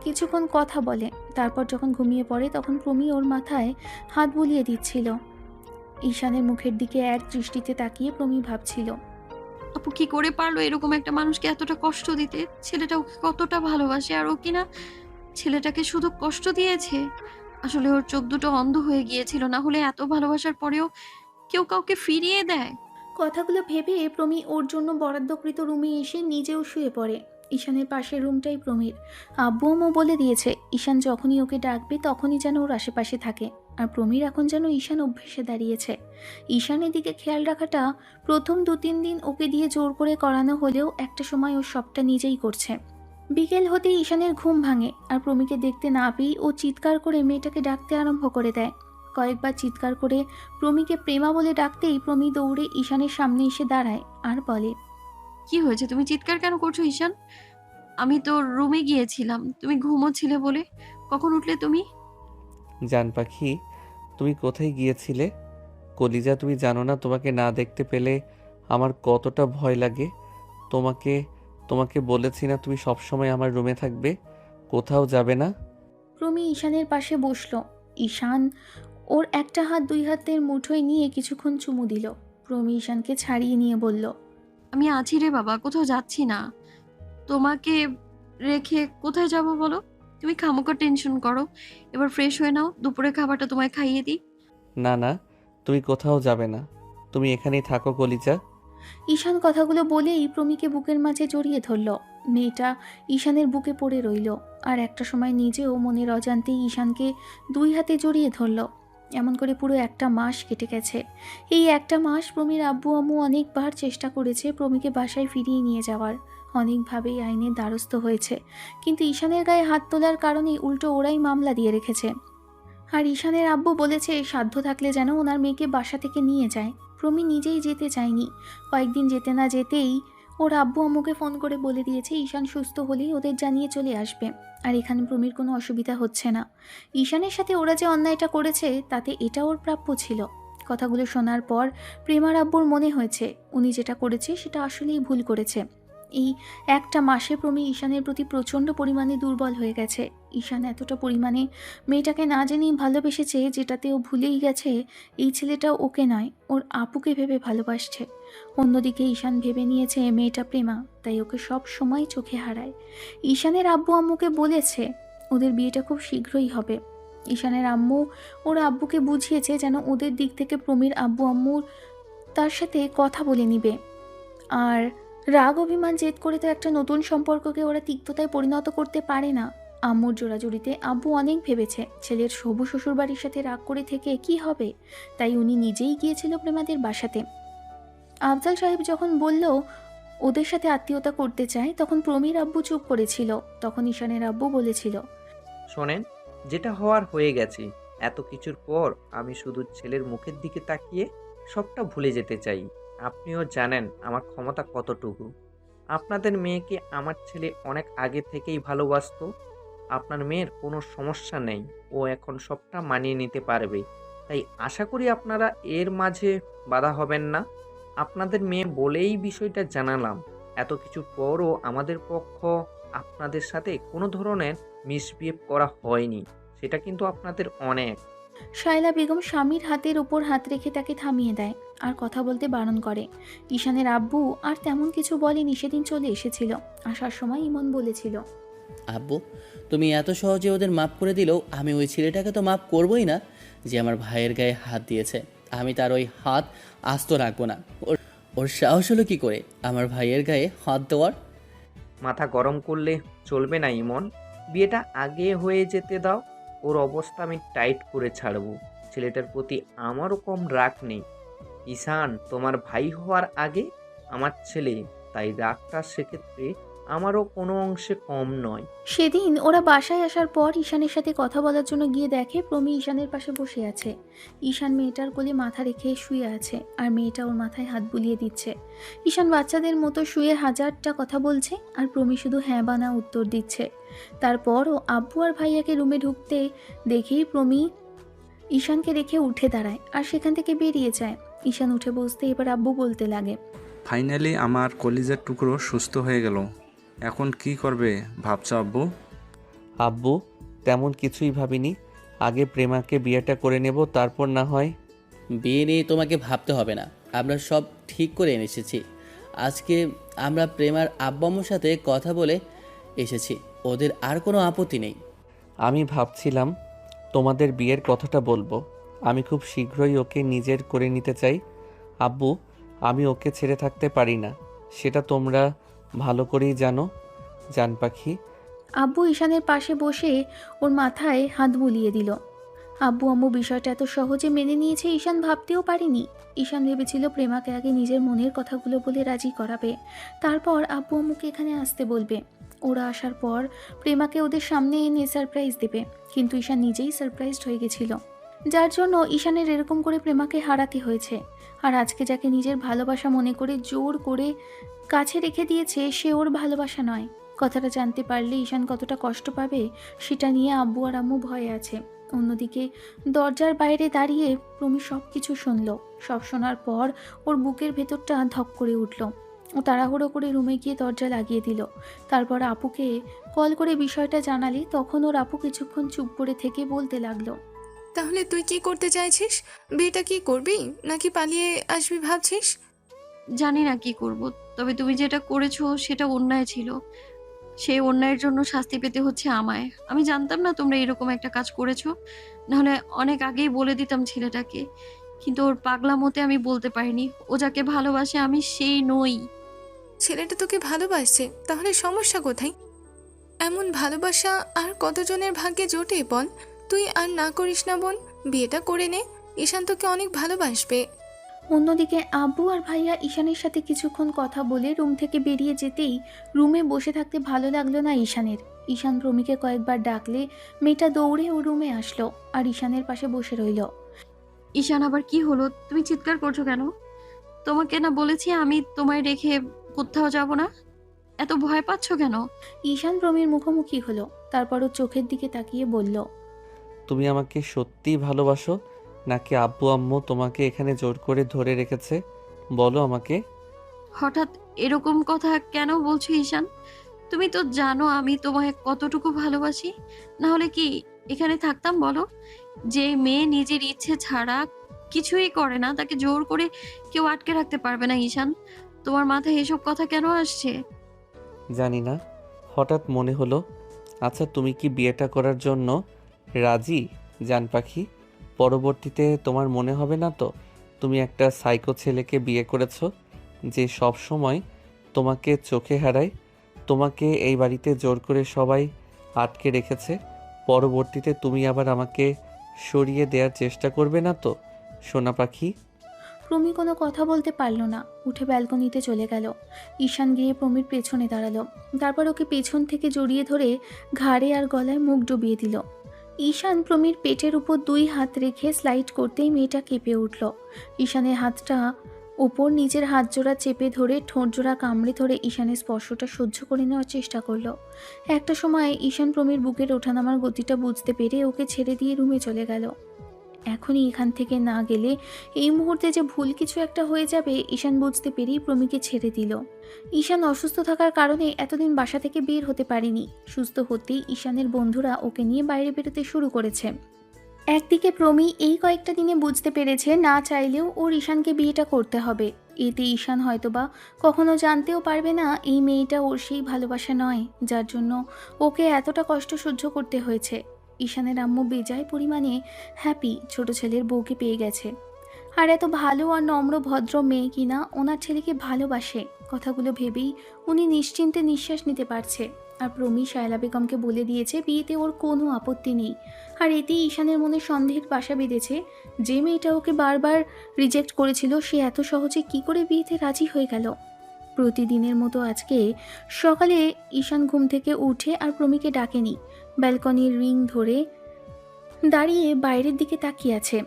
S1: কিছুক্ষণ কথা বলে। তারপর যখন ঘুমিয়ে পড়ে তখন প্রমি ওর মাথায় হাত বুলিয়ে দিচ্ছিল। ঈশানের মুখের দিকে এক দৃষ্টিতে তাকিয়ে প্রমি ভাবছিল,
S12: আপু কি করে পারলো এরকম একটা মানুষকে এতটা কষ্ট দিতে? ছেলেটা ওকে কতটা ভালোবাসে, আর ও কিনা ছেলেটাকে শুধু কষ্ট দিয়েছে। আসলে ওর চোখ দুটো অন্ধ হয়ে গিয়েছিল, না হলে এত ভালোবাসার পরেও কেউ কাউকে ফিরিয়ে দেয়?
S1: কথাগুলো ভেবে প্রমি ওর জন্য বরাদ্দকৃত রুমে এসে নিজেও শুয়ে পড়ে। ঈশানের পাশের রুমটাই প্রমির। আব্বু আম্মু বলে দিয়েছে ঈশান যখনই ওকে ডাকবে তখনই যেন ওর আশেপাশে থাকে। আর প্রমির এখন যেন ঈশান অভ্যেসে দাঁড়িয়েছে। ঈশানের দিকে খেয়াল রাখাটা প্রথম 2-3 দিন ওকে দিয়ে জোর করে করানো হলেও একটা সময় ও সবটা নিজেই করছে। বিকেল হতেই ঈশানের ঘুম ভাঙে, আর প্রমিকে দেখতে না পেয়েই ও চিৎকার করে মেয়েটাকে ডাকতে আরম্ভ করে দেয়। কয়েকবার চিৎকার করে প্রমিকে প্রেমা বলে ডাকতেই প্রমি দৌড়ে ঈশানের সামনে এসে দাঁড়ায় আর বলে,
S12: কি হয়েছে? তুমি চিৎকার কেন করছো ঈশান? আমি তো রুমে গিয়েছিলাম, তুমি ঘুমোচ্ছিলে বলে। কখন উঠলে তুমি?
S3: জান পাখি, তুমি কোথায় গিয়েছিলে? কলিজা, তুমি জানো না তোমাকে না দেখতে পেলে আমার কতটা ভয় লাগে। তোমাকে তোমাকে বলেছি না তুমি সবসময় আমার রুমে থাকবে, কোথাও যাবে না।
S1: প্রমি ঈশানের পাশে বসলো। ঈশান ওর একটা হাত 2 হাতের মুঠোয় নিয়ে কিছুক্ষণ চুমু দিল। প্রমি ঈশানকে ছাড়িয়ে নিয়ে বলল,
S12: আমি আছি রে বাবা, কোথাও যাচ্ছি না। তোমাকে রেখে কোথায় যাব বলো? তুমি খামোকা টেনশন করো। এবার ফ্রেশ হয়ে নাও, দুপুরে খাবারটা তোমায় খাইয়ে দিই।
S3: না না, তুমি কোথাও যাবে না, তুমি এখানেই থাকো কলিজা।
S1: ঈশান কথাগুলো বলেই প্রমিকে বুকের মাঝে জড়িয়ে ধরল। মেয়েটা ঈশানের বুকে পড়ে রইল, আর একটা সময় নিজেও মনের অজান্তেই ঈশানকে 2 হাতে জড়িয়ে ধরল। এমন করে পুরো 1 মাস কেটে গেছে। এই 1 মাস প্রমির আব্বু আম্মু অনেকবার চেষ্টা করেছে প্রমিকে বাসায় ফিরিয়ে নিয়ে যাওয়ার, অনেকভাবেই আইনের দ্বারস্থ হয়েছে, কিন্তু ঈশানের গায়ে হাত তোলার কারণে উল্টো ওরাই মামলা দিয়ে রেখেছে। আর ঈশানের আব্বু বলেছে সাধ্য থাকলে যেন ওনার মেয়েকে বাসা থেকে নিয়ে যায়। প্রমি নিজেই যেতে চায়নি। কয়েকদিন যেতে না যেতেই ওর আব্বু আম্মুকে ফোন করে বলে দিয়েছে ঈশান সুস্থ হলেই ওদের জানিয়ে চলে আসবে। আর এখানে প্রমির কোনো অসুবিধা হচ্ছে না। ঈশানের সাথে ওরা যে অন্যায়টা করেছে তাতে এটা ওর প্রাপ্য ছিল। কথাগুলো শোনার পর প্রেমার আব্বুর মনে হয়েছে উনি যেটা করেছে সেটা আসলেই ভুল করেছে। এই 1 মাসে প্রমি ঈশানের প্রতি প্রচণ্ড পরিমাণে দুর্বল হয়ে গেছে। ঈশান এতটা পরিমাণে মেয়েটাকে না জেনেই ভালোবেসেছে, যেটাতে ও ভুলেই গেছে এই ছেলেটা ওকে নয়, ওর আপুকে ভেবে ভালোবাসছে। অন্যদিকে ঈশান ভেবে নিয়েছে মেয়েটা প্রেমা, তাই ওকে সব সময় চোখে হারায়। ঈশানের আব্বু আম্মুকে বলেছে ওদের বিয়েটা খুব শীঘ্রই হবে। ঈশানের আম্মু ওর আব্বুকে বুঝিয়েছে যেন ওদের দিক থেকে প্রমির আব্বু আম্মুর তার সাথে কথা বলে নিবে। আর রাগ অভিমান জেদ করে তো একটা নতুন সম্পর্ককে ওরা তিক্ততায় পরিণত করতে পারে না। আম্মুর জোড়াজুড়িতে আব্বু অনেক ভেবেছে ছেলের হবু শ্বশুরবাড়ির সাথে রাগ করে থেকে কি হবে, তাই উনি নিজেই গিয়েছিল প্রেমাদের বাসাতে। আফজাল সাহেব যখন বলল ওদের সাথে আত্মীয়তা করতে চায় তখন প্রমির আব্বু চুপ করেছিল। তখন ঈশানের আব্বু বলেছিল,
S9: শোনেন, যেটা হওয়ার হয়ে গেছে। এত কিছুর পর আমি শুধু ছেলের মুখের দিকে তাকিয়ে সবটা ভুলে যেতে চাই। আপনিও জানেন আমার ক্ষমতা কতটুকু। আপনাদের মেয়েকে আমার ছেলে অনেক আগে থেকেই ভালোবাসতো। আপনার মেয়ের কোনো সমস্যা নেই, ও এখন সবটা মানিয়ে নিতে পারবে। তাই আশা করি আপনারা এর মাঝে বাধা হবেন না। আপনাদের মেয়ে বলেই বিষয়টা জানালাম। এত কিছুর পরও আমাদের পক্ষ আপনাদের সাথে কোনো ধরনের মিসবিহেভ করা হয়নি, সেটা কিন্তু আপনাদের অনেক।
S1: শায়লা বেগম স্বামীর হাতের ওপর হাত রেখে তাকে থামিয়ে দেয় আর কথা বলতে বারণ করে। ঈশানের আব্বু আর তেমন কিছু বলেনি, সেদিন চলে এসেছিল। আসার সময় ইমন বলেছিল,
S7: আব্বু, তুমি এত সহজে ওদের মাপ করে দিলেও আমি ওই ছেলেটাকে তো মাপ করবই না, যে আমার ভাইয়ের গায়ে হাত দিয়েছে। আমি তার ওই হাত আস্ত রাখবো না। ওর ওর সাহস হলো কী করে আমার ভাইয়ের গায়ে হাত দেওয়ার?
S9: মাথা গরম করলে চলবে না ইমন, বিয়েটা আগে হয়ে যেতে দাও। ওর অবস্থা আমি টাইট করে ছাড়বো। ছেলেটার প্রতি আমারও কম রাগ নেই। ঈশান তোমার ভাই হওয়ার আগে আমার ছেলে, তাই রাগটা সেক্ষেত্রে আমারও কোনো অংশে কম নয়।
S1: সেদিন ওরা বাসায় আসার পর ঈশানের সাথে কথা বলার জন্য গিয়ে দেখে প্রমি ঈশানের পাশে বসে আছে। ঈশান মেয়েটার কোলে মাথা রেখে শুয়ে আছে আর মেয়েটা ওর মাথায় হাত বুলিয়ে দিচ্ছে। ঈশান বাচ্চাদের মতো শুয়ে হাজারটা কথা বলছে আর প্রমি শুধু হ্যাঁ বা না উত্তর দিচ্ছে। তারপর ও আব্বু আর ভাইয়াকে রুমে ঢুকতে দেখেই প্রমি ঈশানকে রেখে উঠে দাঁড়ায় আর সেখান থেকে বেরিয়ে যায়। ঈশান উঠে বসতে এবার আব্বু বলতে লাগে।
S14: ফাইনালি আমার কলিজার টুকরো সুস্থ হয়ে গেল। এখন কি করবে ভাবছো আব্বু?
S3: আব্বু তেমন কিছুই ভাবিনি, আগে প্রেমাকে বিয়েটা করে নেব, তারপর না হয়।
S7: বিয়ে নিয়ে তোমাকে ভাবতে হবে না, আমরা সব ঠিক করে এনে এসেছি। আজকে আমরা প্রেমার আব্বু আম্মুর সাথে কথা বলে এসেছি, ওদের আর কোনো আপত্তি নেই।
S3: আমি ভাবছিলাম তোমাদের বিয়ের কথাটা বলবো। আমি খুব শীঘ্রই ওকে নিজের করে নিতে চাই। আব্বু, আমি ওকে ছেড়ে থাকতে পারি না, সেটা তোমরা ভালো করেই জানো জান পাখি।
S1: আব্বু ঈশানের পাশে বসে ওর মাথায় হাত বুলিয়ে দিল। আব্বু আম্মু বিষয়টা এত সহজে মেনে নিয়েছে ঈশান ভাবতেও পারেনি। ঈশান ভেবেছিল প্রেমাকে আগে নিজের মনের কথাগুলো বলে রাজি করাবে, তারপর আব্বু আম্মুকে এখানে আসতে বলবে। ওরা আসার পর প্রেমাকে ওদের সামনে এনে সারপ্রাইজ দেবে, কিন্তু ঈশান নিজেই সারপ্রাইজড হয়ে গেছিল, যার জন্য ঈশানের এরকম করে প্রেমাকে হারাতে হয়েছে। আর আজকে যাকে নিজের ভালোবাসা মনে করে জোর করে কাছে রেখে দিয়েছে, সে ওর ভালোবাসা নয়। কথাটা জানতে পারলে ঈশান কতটা কষ্ট পাবে সেটা নিয়ে আব্বু আর আম্মু ভয়ে আছে। অন্যদিকে দরজার বাইরে দাঁড়িয়ে প্রমি সব কিছু শুনল। সব শোনার পর ওর বুকের ভেতরটা ধক করে উঠল। ও তাড়াহুড়ো করে রুমে গিয়ে দরজা লাগিয়ে দিল। তারপর আপুকে কল করে বিষয়টা জানালে তখন ওর আপু কিছুক্ষণ চুপ করে থেকে বলতে লাগলো।
S13: তাহলে তুই কি করতে চাইছিস? বিয়েটা কি করবি নাকি পালিয়ে আসবি ভাবছিস?
S12: জানি না কি করব, তবে তুমি যেটা করেছো সেটা অন্যায় ছিল। সেই অন্যায়ের জন্য শাস্তি পেতে হচ্ছে আমায়। আমি জানতাম না তোমরা এরকম একটা কাজ করেছো, নাহলে অনেক আগেই বলে দিতাম ছেলেটাকে। কিন্তু ওর পাগলামোতে আমি বলতে পারিনি। ও যাকে ভালোবাসে আমি সেই নই।
S13: ছেলেটা তোকে ভালোবাসছে, তাহলে সমস্যা কোথায়? এমন ভালোবাসা আর কতজনের ভাগ্যে জোটে বল? তুই আর না করিস না বোন, বিয়েটা করে নে। ঈশান তোকে অনেক ভালোবাসবে।
S1: অন্যদিকে আব্বু আর ভাইয়া ঈশানের সাথে কিছুক্ষণ কথা বলে রুম থেকে বেরিয়ে যেতেই রুমে বসে থাকতে ভালো লাগলো না ঈশানের। ঈশান প্রমিকে কয়েকবার ডাকলে মেয়েটা দৌড়ে ও রুমে আসলো আর ঈশানের পাশে বসে রইল।
S12: ঈশান, আবার কি হলো? তুমি চিৎকার করছো কেন? তোমাকে না বলেছি আমি তোমায় রেখে কোথাও যাব না? এত ভয় পাচ্ছ কেন?
S1: ঈশান প্রমির মুখোমুখি হলো, তারপর ওর চোখের দিকে তাকিয়ে বলল।
S3: তুমি আমাকে সত্যিই ভালোবাসো নাকি আব্বু আম্মু তোমাকে এখানে জোর করে ধরে রেখেছে? বলো আমাকে।
S12: হঠাৎ এরকম কথা কেন বলছো ঈশান? তুমি তো জানো আমি তোমায় কতটুকু ভালোবাসি। না হলে কি এখানে থাকতাম বলো? যে মেয়ে নিজের ইচ্ছে ছাড়া কিছুই করে না, তাকে জোর করে কেউ আটকে রাখতে পারবে না ঈশান। তোমার মাথায় এসব কথা কেন আসছে?
S3: জানি না, হঠাৎ মনে হলো। আচ্ছা, তুমি কি বিয়েটা করার জন্য রাজি জান পাখি? পরবর্তীতে তোমার মনে হবে না তো তুমি একটা সাইকো ছেলেকে বিয়ে করেছো, যে সব সময় তোমাকে চোখে হারায়? তোমাকে এই বাড়িতে জোর করে সবাই আটকে রেখেছে, পরবর্তীতে তুমি আবার আমাকে সরিয়ে দেওয়ার চেষ্টা করবে না তো সোনা পাখি?
S1: প্রমি কোনো কথা বলতে পারল না, উঠে ব্যালকনিতে চলে গেল। ঈশান গিয়ে প্রমির পেছনে দাঁড়ালো, তারপর ওকে পেছন থেকে জড়িয়ে ধরে ঘাড়ে আর গলায় মুখ ডুবিয়ে দিল। ঈশান প্রমির পেটের উপর 2 হাত রেখে স্লাইড করতেই মেয়েটা কেঁপে উঠল। ঈশানের হাতটা উপর নিজের হাত জোড়া চেপে ধরে ঠোঁট জোড়া কামড়ে ধরে ঈশানের স্পর্শটা সহ্য করে নেওয়ার চেষ্টা করলো। একটা সময় ঈশান প্রমির বুকের ওঠানামার গতিটা বুঝতে পেরে ওকে ছেড়ে দিয়ে রুমে চলে গেল। এখনই এখান থেকে না গেলে এই মুহূর্তে যে ভুল কিছু একটা হয়ে যাবে ঈশান বুঝতে পেরেই প্রমিকে ছেড়ে দিল। ঈশান অসুস্থ থাকার কারণে এতদিন বাসা থেকে বের হতে পারেনি। সুস্থ হতেই ঈশানের বন্ধুরা ওকে নিয়ে বাইরে বেরোতে শুরু করেছে। একদিকে প্রমি এই কয়েকটা দিনে বুঝতে পেরেছে না চাইলেও ওর ঈশানকে বিয়েটা করতে হবে। এতে ঈশান হয়তোবা কখনো জানতেও পারবে না এই মেয়েটা ওর সেই ভালোবাসা নয় যার জন্য ওকে এতটা কষ্ট সহ্য করতে হয়েছে। ঈশানের আম্মু বেজায় পরিমাণে হ্যাপি ছোট ছেলের বউকে পেয়ে গেছে। আর এত ভালো আর নম্র ভদ্র মেয়ে কিনা ওনার ছেলেকে ভালোবাসে, কথাগুলো ভেবেই উনি নিশ্চিন্তে নিঃশ্বাস নিতে পারছে। আর প্রমি শায়লা বেগমকে বলে দিয়েছে বিয়েতে ওর কোনো আপত্তি নেই। আর এতেই ঈশানের মনে সন্দেহের বাসা বেঁধেছে, যে মেয়েটা ওকে বারবার রিজেক্ট করেছিল সে এত সহজে কি করে বিয়েতে রাজি হয়ে গেল। প্রতিদিনের মতো আজকে সকালে ঈশান ঘুম থেকে উঠে আর প্রমিকে ডাকেনি। ব্যালকনির রিং ধরে দাঁড়িয়ে বাইরের দিকে তাকিয়ে আছে।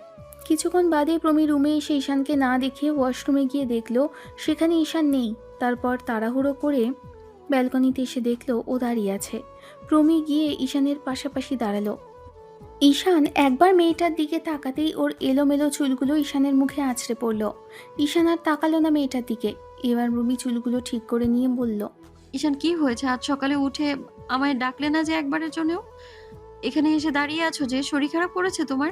S1: কিছুক্ষণ বাদে প্রমি রুমে এসে ঈশানকে না দেখে ওয়াশরুমে গিয়ে দেখলো সেখানে ঈশান নেই। তারপর তাড়াহুড়ো করে ব্যালকনিতে এসে দেখলো ও দাঁড়িয়ে আছে। প্রমি গিয়ে ঈশানের পাশাপাশি দাঁড়ালো। ঈশান একবার মেয়েটার দিকে তাকাতেই ওর এলোমেলো চুলগুলো ঈশানের মুখে আছড়ে পড়ল। ঈশান আর তাকালো না মেয়েটার দিকে। এবার রুমি চুলগুলো ঠিক করে নিয়ে বলল,
S12: ঈশান কি হয়েছে? আজ সকালে উঠে আমায় ডাকলে না যে একবারের জন্যও? এখানে এসে দাঁড়িয়ে আছো যে, শরীর খারাপ করেছে তোমার?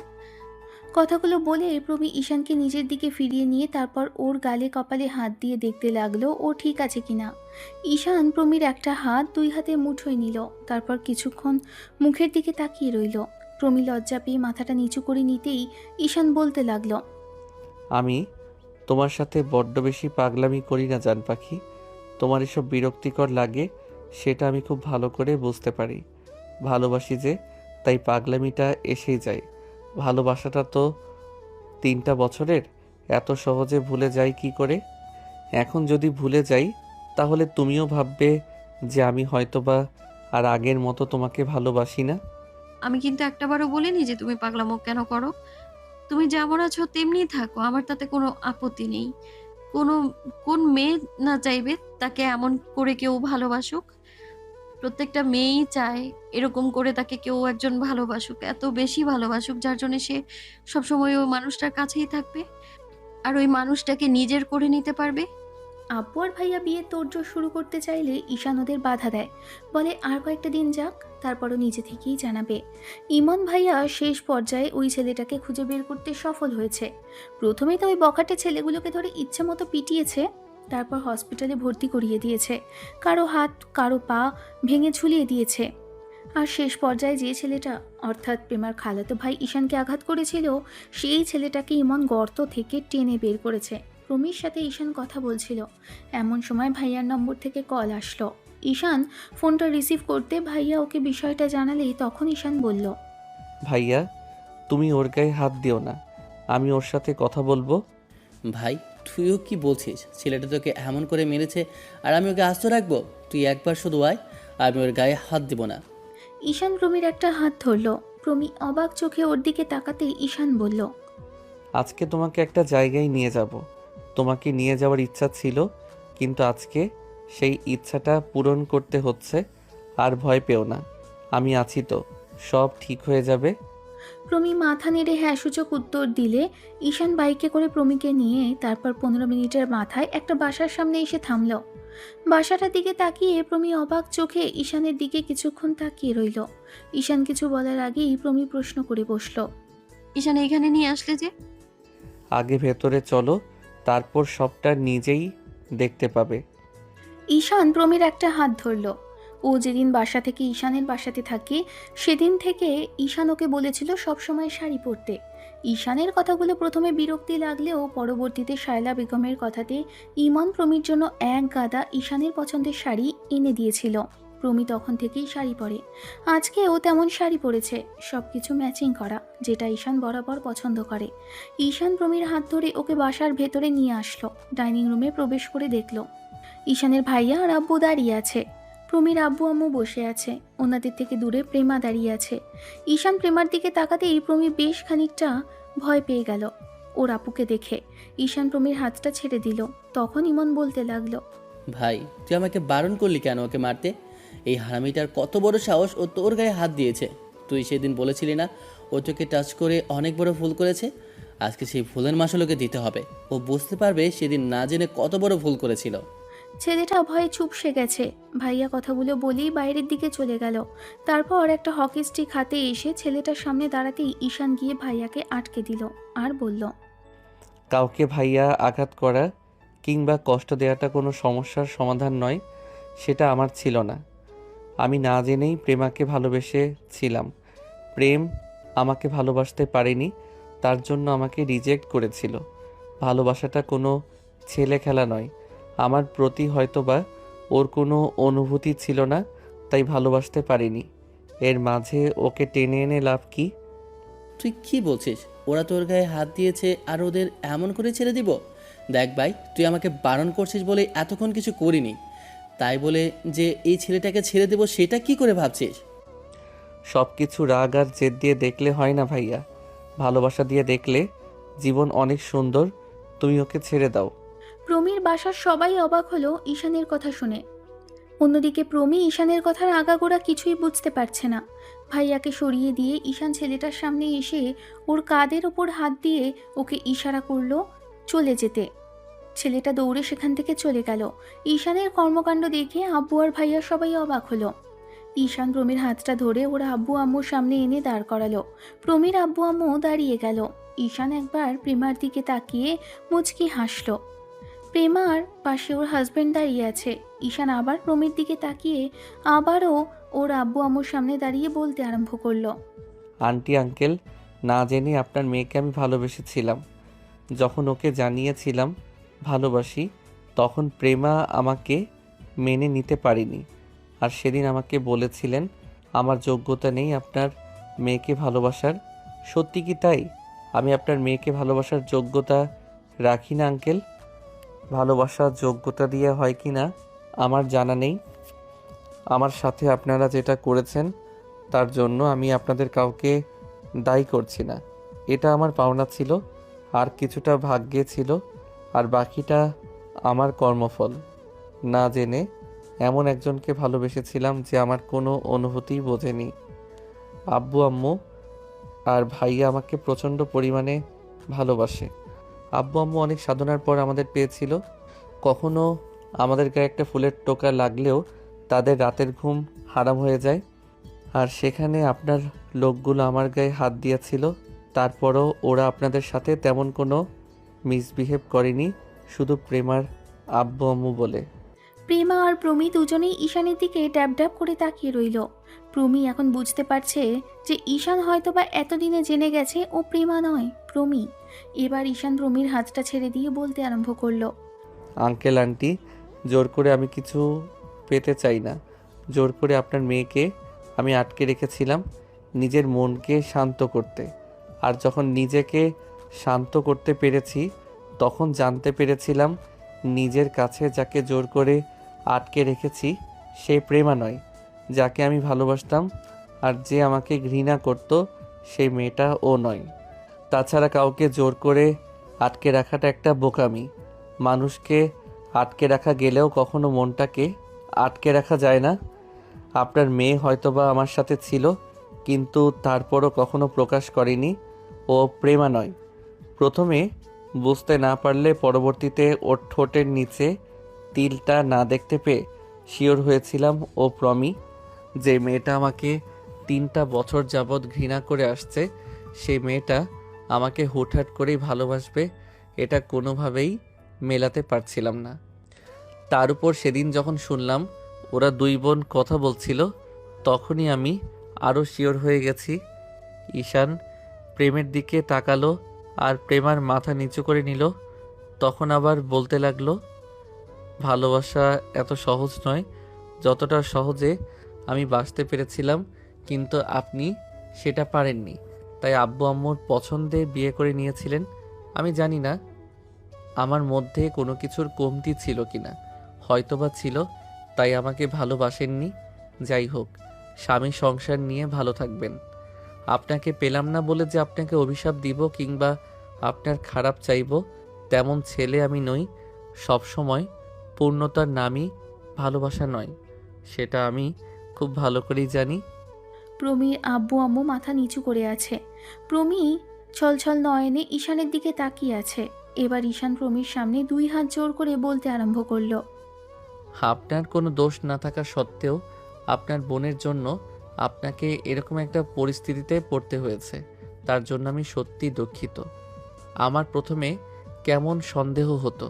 S1: কথাগুলো বলে প্রমি ঈশানকে নিজের দিকে ফিরিয়ে নিয়ে তারপর ওর গালে কপালে হাত দিয়ে দেখতে লাগলো ও ঠিক আছে কিনা। ঈশান প্রমির একটা হাত দুই হাতে মুঠোয় নিল, তারপর কিছুক্ষণ মুখের দিকে তাকিয়ে রইল। প্রমি লজ্জা পেয়ে মাথাটা নিচু করে নিতেই ঈশান বলতে লাগলো,
S3: আমি তোমার সাথে বড্ড বেশি পাগলামি করি না জান পাখি। তোমার এসব বিরক্তিকর লাগে সেটা আমি খুব ভালো করে বুঝতে পারি। ভালোবাসি যে, তাই পাগলামিটা এসেই যায়। ভালোবাসাটা তো 3টা বছরের, এত সহজে ভুলে যাই কি করে? এখন যদি ভুলে যাই তাহলে তুমিও ভাববে যে আমি হয়তোবা আর আগের মতো তোমাকে ভালোবাসি না।
S12: আমি কিন্তু একটাবারও বলিনি যে তুমি পাগলামো কেন করো। তুমি যেমন আছো তেমনিই থাকো, আমার তাতে কোনো আপত্তি নেই। কোনো কোন মেয়ে না চাইবে তাকে এমন করে কেউ ভালোবাসুক? প্রত্যেকটা মেয়েই চায় এরকম করে তাকে কেউ একজন ভালোবাসুক, এত বেশি ভালোবাসুক যার জন্য সে সবসময় ওই মানুষটার কাছেই থাকবে আর ওই মানুষটাকে নিজের করে নিতে পারবে।
S1: আব্বু আর ভাইয়া বিয়ে তোড়জোড় শুরু করতে চাইলে ঈশান ওদের বাধা দেয়, বলে আর কয়েকটা দিন যাক, তারপরও নিজে থেকেই জানাবে। ইমন ভাইয়া শেষ পর্যায়ে ওই ছেলেটাকে খুঁজে বের করতে সফল হয়েছে। প্রথমে তো ওই বখাটে ছেলেগুলোকে ধরে ইচ্ছে মতো পিটিয়েছে, তারপর হসপিটালে ভর্তি করিয়ে দিয়েছে, কারো হাত কারো পা ভেঙে ঝুলিয়ে দিয়েছে। আর শেষ পর্যায়ে যে ছেলেটা অর্থাৎ প্রেমার খালাতো ভাই ঈশানকে আঘাত করেছিল, সেই ছেলেটাকে ইমন গর্ত থেকে টেনে বের করেছে। প্রমির সাথে ঈশান কথা বলছিল, এমন সময় ভাইয়ার নম্বর থেকে কল আসলো। ঈশান ফোনটা রিসিভ করতে ভাইয়া ওকে বিষয়টা জানালেই তখন ঈশান বলল,
S3: ভাইয়া, তুমি ওর গায়ে হাত দিও না, আমি ওর সাথে কথা বলবো।
S7: ভাই তুইও কি বলছিস? ছেলেটা তোকে এমন করে মেরেছে আর আমি ওকে আস্ত রাখবো? তুই একবার শুধু আয়, আমি ওর গায়ে হাত দিব না।
S1: ঈশান প্রমির একটা হাত ধরল। প্রমি অবাক চোখে ওর দিকে তাকাতেই ঈশান বলল,
S3: আজকে তোমাকে একটা জায়গায় নিয়ে যাব। তোমাকে নিয়ে যাওয়ার ইচ্ছা ছিল, কিন্তু আজকে সেই ইচ্ছাটা পূরণ করতে হচ্ছে। আর ভয় পেও না, আমি আছি তো, সব ঠিক হয়ে যাবে।
S1: প্রমি মাথা নেড়ে হ্যাঁ সূচক উত্তর দিলে ঈশান বাইকে করে প্রমিকে নিয়ে তারপর 15 মিনিটের মাথায় একটা বাসার সামনে এসে থামল। বাসাটার দিকে তাকিয়ে প্রমি অবাক চোখে ঈশানের দিকে কিছুক্ষণ তাকিয়ে রইল। ঈশান কিছু বলার আগেই প্রমি প্রশ্ন করে বসল,
S12: ঈশান এখানে নিয়ে আসলে যে?
S3: আগে ভেতরে চলো, তারপর সবটা নিজেই দেখতে পাবে।
S1: ঈশান প্রমির একটা হাত ধরল। ও যেদিন বাসা থেকে ঈশানের বাসাতে থাকে সেদিন থেকে ঈশান ওকে বলেছিল সবসময় শাড়ি পরতে। ঈশানের কথাগুলো প্রথমে বিরক্তি লাগলেও পরবর্তীতে শায়লা বেগমের কথাতে ইমন প্রমির জন্য এক গাদা ঈশানের পছন্দের শাড়ি এনে দিয়েছিল। প্রমি তখন থেকেই শাড়ি পরে। আজকেও তেমন শাড়ি পরেছে, সব কিছু ম্যাচিং করা, যেটা ঈশান বরাবর পছন্দ করে। ঈশান প্রমির হাত ধরে ওকে বাসার ভেতরে নিয়ে আসলো। ডাইনিং রুমে প্রবেশ করে দেখলো ঈশানের ভাইয়া আর আব্বু দাঁড়িয়ে আছে। প্রমির আব্বু আম্মু বসে আছে, ওনাদের থেকে দূরে প্রেমা দাঁড়িয়ে আছে। ঈশান প্রেমার দিকে তাকাতেই প্রমি বেশ খানিকটা ভয় পেয়ে গেল ওর আপুকে দেখে। ঈশান প্রমির হাতটা ছেড়ে দিল। তখন ইমন বলতে লাগলো,
S7: ভাই তুই আমাকে বারণ করলি কেন ওকে মারতে? এই হারামিটার কত বড় সাহস, ও তোর গায়ে হাত দিয়েছে। তুই সেদিন বলেছিলি না ও তোকে টাচ করে অনেক বড় ভুল করেছে? আজকে সেই ভুলের মাসুল ওকে দিতে হবে। ও বুঝতে পারবে সেদিন না জেনে কত বড় ভুল করেছিল।
S1: ছেলেটা ভয়ে চুপসে গেছে। ভাইয়া কথাগুলো বলেই বাইরের দিকে চলে গেল। তারপর একটা হকি স্টিক হাতে এসে ছেলেটার সামনে দাঁড়াতেই ঈশান গিয়ে ভাইয়াকে আটকে দিল আর বলল,
S3: কাউকে ভাইয়া আঘাত করা কিংবা কষ্ট দেওয়াটা কোনো সমস্যার সমাধান নয়, সেটা আমার ছিল না। আমি না জেনেই প্রেমাকে ভালোবেসেছিলাম। প্রেম আমাকে ভালোবাসতে পারেনি, তার জন্য আমাকে রিজেক্ট করেছিল। ভালোবাসাটা কোনো ছেলে খেলা নয়। আমার প্রতি হয়তোবা ওর কোনো অনুভূতি ছিল না, তাই ভালোবাসতে পারিনি। এর মাঝে ওকে টেনে এনে লাভ কি?
S7: তুই কি বলছিস? ওরা তোর গায়ে হাত দিয়েছে আর ওদের এমন করে ছেড়ে দিব? দেখ ভাই, তুই আমাকে বারণ করছিস বলে এতক্ষণ কিছু করিনি, তাই বলে যে এই ছেলেটাকে ছেড়ে দেব সেটা কি করে ভাবছিস?
S3: সব কিছু রাগ আর জেদ দিয়ে দেখলে হয় না ভাইয়া, ভালোবাসা দিয়ে দেখলে জীবন অনেক সুন্দর। তুমি ওকে ছেড়ে দাও।
S1: প্রমির বাসার সবাই অবাক হলো ঈশানের কথা শুনে। অন্যদিকে প্রমি ঈশানের কথার আগাগোড়া কিছুই বুঝতে পারছে না। ভাইয়াকে সরিয়ে দিয়ে ঈশান ছেলেটার সামনে এসে ওর কাঁধের ওপর হাত দিয়ে ওকে ইশারা করলো চলে যেতে। ছেলেটা দৌড়ে সেখান থেকে চলে গেল। ঈশানের কর্মকাণ্ড দেখে আব্বু আর ভাইয়া সবাই অবাক হলো। ঈশান প্রমির হাতটা ধরে ওর আব্বু আম্মুর সামনে এনে দাঁড় করালো। প্রমির আব্বু আম্মু দাঁড়িয়ে গেল। ঈশান একবার প্রেমার দিকে তাকিয়ে মুচকি হাসলো। প্রেমার পাশে ওর হাজবেন্ড দাঁড়িয়ে আছে। ঈশান আবার প্রমির দিকে তাকিয়ে আবারও ওর আব্বু আম্মুর সামনে দাঁড়িয়ে বলতে আরম্ভ করলো,
S3: আন্টি আঙ্কেল, না জেনে আপনার মেয়েকে আমি ভালোবেসেছিলাম। যখন ওকে জানিয়েছিলাম ভালোবাসি, তখন প্রেমা আমাকে মেনে নিতে পারিনি। আর সেদিন আমাকে বলেছিলেন আমার যোগ্যতা নেই আপনার মেয়েকে ভালোবাসার। সত্যি কি তাই? আমি আপনার মেয়েকে ভালোবাসার যোগ্যতা রাখি না আঙ্কেল? ভালোবাসার যোগ্যতা দিয়ে হয় কি না আমার জানা নেই। আমার সাথে আপনারা যেটা করেছেন তার জন্য আমি আপনাদের কাউকে দায়ী করছি না। এটা আমার পাওনা ছিল, আর কিছুটা ভাগ্যে ছিল, আর বাকিটা আমার কর্মফল। না জেনে এমন একজনকে ভালোবেসেছিলাম যে আমার কোনো অনুভূতিই বোঝেনি। আব্বু আম্মু আর ভাইয়া আমাকে প্রচণ্ড পরিমাণে ভালোবাসে। আব্বু আম্মু অনেক সাধনার পর আমাদের পেয়েছিল। কখনো আমাদের গায়ে একটা ফুলের টোকা লাগলেও তাদের রাতের ঘুম হারাম হয়ে যায়। আর সেখানে আপনার লোকগুলো আমার গায়ে হাত দিয়েছিল, তারপরও ওরা আপনাদের সাথে তেমন কোনো মিসবিহেভ করেনি, শুধু প্রেমার আব্বু আম্মু বলে।
S1: প্রেমা আর প্রমি দুজনেই ঈশানের দিকে ড্যাব ড্যাব করে তাকিয়ে রইল। প্রমি এখন বুঝতে পারছে যে ঈশান হয়তোবা এতদিনে জেনে গেছে ও প্রেমা নয়, প্রমি। এবার ঈশান প্রমির হাতটা ছেড়ে দিয়ে বলতে আরম্ভ করলো,
S3: আঙ্কেল আন্টি, জোর করে আমি কিছু পেতে চাই না। জোর করে আপনার মেয়েকে আমি আটকে রেখেছিলাম নিজের মনকে শান্ত করতে। আর যখন নিজেকে শান্ত করতে পেরেছি, তখন জানতে পেরেছিলাম নিজের কাছে যাকে জোর করে আটকে রেখেছি সে প্রেমা নয়, যাকে আমি ভালোবাসতাম আর যে আমাকে ঘৃণা করত সেই মেয়েটা ও নয়। তাছাড়া কাউকে জোর করে আটকে রাখাটা একটা বোকামি। মানুষকে আটকে রাখা গেলেও কখনো মনটাকে আটকে রাখা যায় না। আপনার মেয়ে হয়তোবা আমার সাথে ছিল, কিন্তু তারপরও কখনো প্রকাশ করেনি ও প্রেমা নয়। প্রথমে বুঝতে না পারলে পরবর্তীতে ওর ঠোঁটের নিচে তিলটা না দেখতে পেয়ে শিওর হয়েছিলাম ও প্রমি। যে মেয়েটা আমাকে 3টা বছর যাবৎ ঘৃণা করে আসছে, সেই মেয়েটা আমাকে হুটহাট করেই ভালোবাসবে, এটা কোনোভাবেই মেলাতে পারছিলাম না। তার উপর সেদিন যখন শুনলাম ওরা 2 বোন কথা বলছিল, তখনই আমি আরও শিওর হয়ে গেছি। ঈশান প্রেমের দিকে তাকালো আর প্রেমার মাথা নিচু করে নিল। তখন আবার বলতে লাগলো, ভালোবাসা এত সহজ নয় যতটা সহজে আমি বাঁচতে পেরেছিলাম, কিন্তু আপনি সেটা পারেননি। তাই আব্বু আম্মুর পছন্দে বিয়ে করে নিয়েছিলেন। আমি জানি না আমার মধ্যে কোনো কিছুর কমতি ছিল কিনা, হয়তোবা ছিল, তাই আমাকে ভালোবাসেননি। যাই হোক, স্বামী সংসার নিয়ে ভালো থাকবেন। আপনাকে পেলাম না বলে যে আপনাকে অভিশাপ দিব কিংবা আপনার খারাপ চাইব, তেমন ছেলে আমি নই। সবসময় পূর্ণতার নামই ভালোবাসা নয়, সেটা আমি খুব ভালো করেই জানি।
S1: প্রমির আব্বু আম্মু মাথা নিচু করে আছে। প্রমি ছলছল নয়নে ঈশানের দিকে তাকিয়ে আছে। এবার ঈশান প্রমির সামনে 2 হাত জোর করে বলতে আরম্ভ করলো,
S3: আপনার কোনো দোষ না থাকা সত্ত্বেও আপনার বোনের জন্য আপনাকে এরকম একটা পরিস্থিতিতে পড়তে হয়েছে, তার জন্য আমি সত্যি দুঃখিত। আমার প্রথমে কেমন সন্দেহ হতো,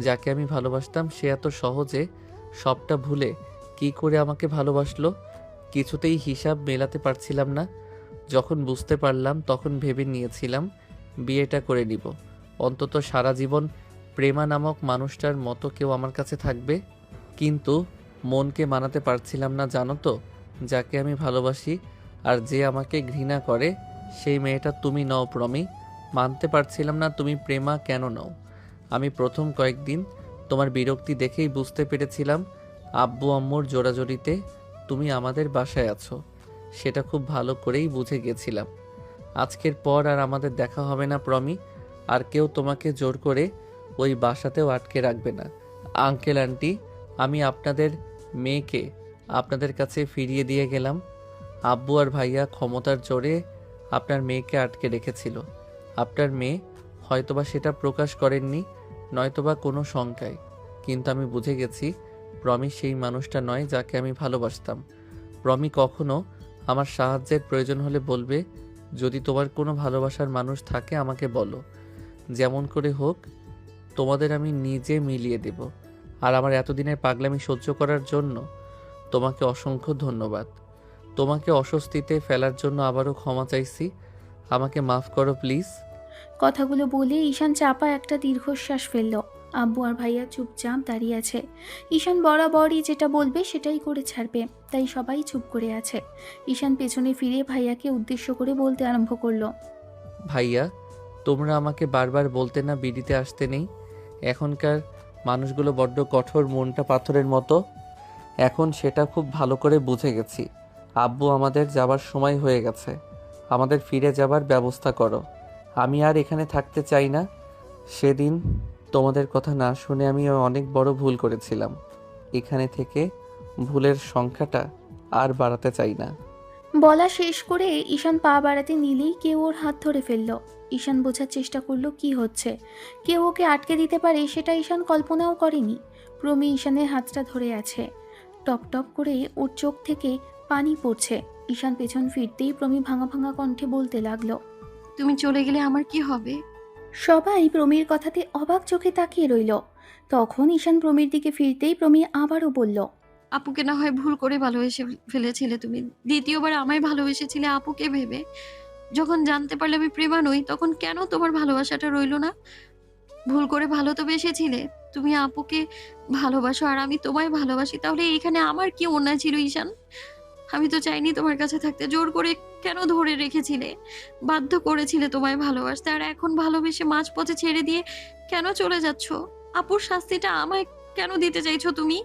S3: যাকে আমি ভালোবাসতাম সে এত সহজে সবটা ভুলে কি করে আমাকে ভালোবাসলো, কিছুতেই হিসাব মেলাতে পারছিলাম না। যখন বুঝতে পারলাম তখন ভেবে নিয়েছিলাম বিয়েটা করে নিব, অন্তত সারা জীবন প্রেমা নামক মানুষটার মতো কেউ আমার কাছে থাকবে। কিন্তু মনকে মানাতে পারছিলাম না, জানো তো, যাকে আমি ভালোবাসি আর যে আমাকে ঘৃণা করে সেই মেয়েটা তুমি নও প্রমি। মানতে পারছিলাম না তুমি প্রেমা কেন নও। আমি প্রথম কয়েকদিন তোমার বিরক্তি দেখেই বুঝতে পেরেছিলাম আব্বু আম্মুর জোড়াজড়িতে তুমি আমাদের বাসায় আছো, সেটা খুব ভালো করেই বুঝে গেছিলাম। আজকের পর আর আমাদের দেখা হবে না প্রমি, আর কেউ তোমাকে জোর করে ওই বাসাতেও আটকে রাখবে না। আঙ্কেল আন্টি, আমি আপনাদের মেয়েকে আপনাদের কাছে ফিরিয়ে দিয়ে গেলাম। আব্বু আর ভাইয়া ক্ষমতার জোরে আপনার মেয়েকে আটকে রেখেছিল। আপনার মেয়ে হয়তোবা সেটা প্রকাশ করেননি, নয়তোবা কোনো শঙ্কায়, কিন্তু আমি বুঝে গেছি প্রমি সেই মানুষটা নয় যাকে আমি ভালোবাসতাম। প্রমি কখনো আমার সাহায্যের প্রয়োজন হলে বলবে, যদি তোমার কোনো ভালোবাসার মানুষ থাকে আমাকে বলো, যেমন করে হোক তোমাদের আমি নিজে মিলিয়ে দেব। আর আমার এতদিনের পাগলামি সহ্য করার জন্য তোমাকে অসংখ্য ধন্যবাদ। তোমাকে অস্বস্তিতে ফেলার জন্য আবারও ক্ষমা চাইছি, আমাকে মাফ করো প্লিজ।
S1: কথাগুলো বলে ঈশান চাপা একটা দীর্ঘশ্বাস ফেলল। আব্বু আর ভাইয়া চুপচাপ দাঁড়িয়ে আছে। ঈশান বরাবরই যেটা বলবে সেটাই করে ছাড়বে, তাই সবাই চুপ করে আছে। ঈশান পেছনে ফিরে ভাইয়াকে উদ্দেশ্য করে বলতে আরম্ভ করলো।
S3: ভাইয়া, তোমরা আমাকে বারবার বলতে না বিড়িতে আসতে নেই? এখনকার মানুষগুলো বড্ড কঠোর, মনটা পাথরের মতো। এখন সেটা খুব ভালো করে বুঝে গেছি। আব্বু, আমাদের যাবার সময় হয়ে গেছে, আমাদের ফিরে যাবার ব্যবস্থা করো। আমি আর এখানে থাকতে চাই না। সেদিন তোমাদের কথা না শুনে আমি অনেক বড় ভুল করেছিলাম। এখানে থেকে ভুলের সংখ্যাটা আর বাড়াতে চাই না।
S1: বলা শেষ করে ঈশান পা বাড়াতে নিলেই কেউ ওর হাত ধরে ফেলল। ঈশান বোঝার চেষ্টা করলো কি হচ্ছে। কেউ ওকে আটকে দিতে পারে সেটা ঈশান কল্পনাও করেনি। প্রমি ঈশানের হাতটা ধরে আছে। টপ টপ করে ওর চোখ থেকে পানি পড়ছে। ঈশান পেছন ফিরতেই প্রমি ভাঙা ভাঙা কণ্ঠে বলতে লাগলো,
S12: তুমি চলে গেলে আমার কি হবে?
S1: সবাই প্রমির কথাতে অবাক চোখে তাকিয়ে রইল। তখন ঈশান প্রমির দিকে ফিরতেই প্রমি আবারও বলল,
S12: আপুকে না হয় ভুল করে ভালোবেসে ফেলেছিলে তুমি, দ্বিতীয়বার আমায় ভালোবেসেছিলে আপুকে ভেবে। যখন জানতে পারলে আমি প্রেমা নই, তখন কেন তোমার ভালোবাসাটা রইলো না? ভুল করে ভালো তো বেসেছিলে। তুমি আপুকে ভালোবাসো আর আমি তোমায় ভালোবাসি, তাহলে এখানে আমার কি অন্যায় ছিল ঈশান? আমি তো চাইনি তোমার কাছে থাকতে, জোর করে কেন ধরে রেখেছিলে, বাধ্য করেছিলে তোমায় ভালোবাসতে, আর এখন ভালোবেসে মাঝপথে ছেড়ে দিয়ে কেন চলে যাচ্ছ? আপুর শাস্তিটা আমায় কেন দিতে চাইছো তুমি?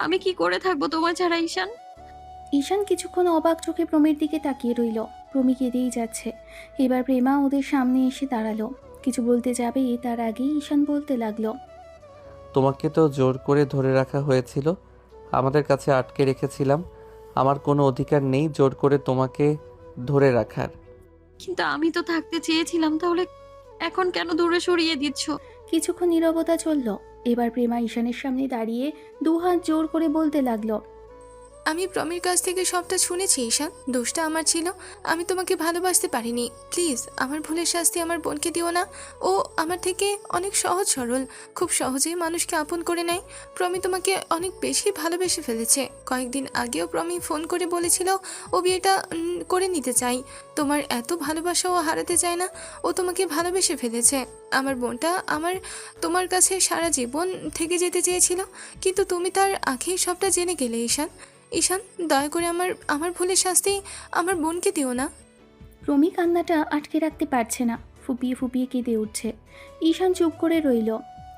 S12: আমি কি করে থাকবো তোমার ছাড়া ঈশান?
S1: ঈশান কিছুক্ষণ অবাক চোখে প্রমির দিকে তাকিয়ে রইল। প্রমি কেঁদেই যাচ্ছে। এবার প্রেমা ওদের সামনে এসে দাঁড়ালো। কিছু বলতে যাবে তার আগেই ঈশান বলতে লাগলো,
S3: তোমাকে তো জোর করে ধরে রাখা হয়েছিল, আমাদের কাছে আটকে রেখেছিলাম। আমার কোনো অধিকার নেই জোর করে তোমাকে ধরে রাখার।
S12: কিন্তু আমি তো থাকতে চেয়েছিলাম, তাহলে এখন কেন দূরে সরিয়ে দিচ্ছ?
S1: কিছুক্ষণ নীরবতা চলল। এবার প্রেমা ঈশানের সামনে দাঁড়িয়ে দুহাত জোর করে বলতে লাগলো,
S13: আমি প্রমির কাছ থেকে সবটা শুনেছি ঈশান, দোষটা আমার ছিল। আমি তোমাকে ভালোবাসতে পারিনি। প্লিজ আমার ভুলের শাস্তি আমার বোনকে দিও না। ও আমার থেকে অনেক সহজ সরল, খুব সহজেই মানুষকে আপন করে নেয়। প্রমি তোমাকে অনেক বেশি ভালোবেসে ফেলেছে। কয়েকদিন আগেও প্রমি ফোন করে বলেছিল ও বিয়েটা করে নিতে চাই। তোমার এত ভালোবাসা ও হারাতে চায় না। ও তোমাকে ভালোবেসে ফেলেছে। আমার বোনটা তোমার কাছে সারা জীবন থেকে যেতে চেয়েছিল, কিন্তু তুমি তার আগেই সবটা জেনে গেলে ঈশান। ঈশান, দয়া করে আমার ভুলের শাস্তি আমার বোনকে দিও না।
S1: প্রমি কান্নাটা আটকে রাখতে পারছে না, ফুপিয়ে ফুপিয়ে কেঁদে উঠছে। ঈশান চুপ করে রইল।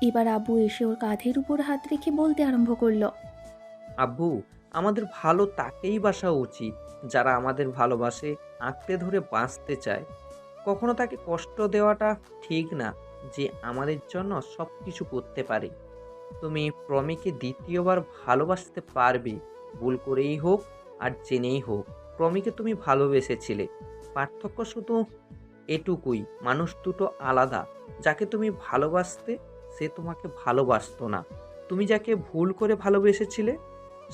S1: এবার আব্বু এসে ওর কাঁধের উপর হাত রেখে বলতে আরম্ভ করলো,
S9: আব্বু, আমাদের ভালো তাকেই বাসা উচিত যারা আমাদের ভালোবাসে, আঁকড়ে ধরে বাঁচতে চায়। কখনো তাকে কষ্ট দেওয়াটা ঠিক না, যে আমাদের জন্য সব কিছু করতে পারে। তুমি প্রমিকে দ্বিতীয়বার ভালোবাসতে পারবে, ভুল করেই হোক আর জেনেই হোক। প্রমিকে তুমি ভালোবেসেছিলে, পার্থক্য শুধু এটুকুই, মানুষ দুটো আলাদা। যাকে তুমি ভালোবাসতে সে তোমাকে ভালোবাসতো না। তুমি যাকে ভুল করে ভালোবেসেছিলে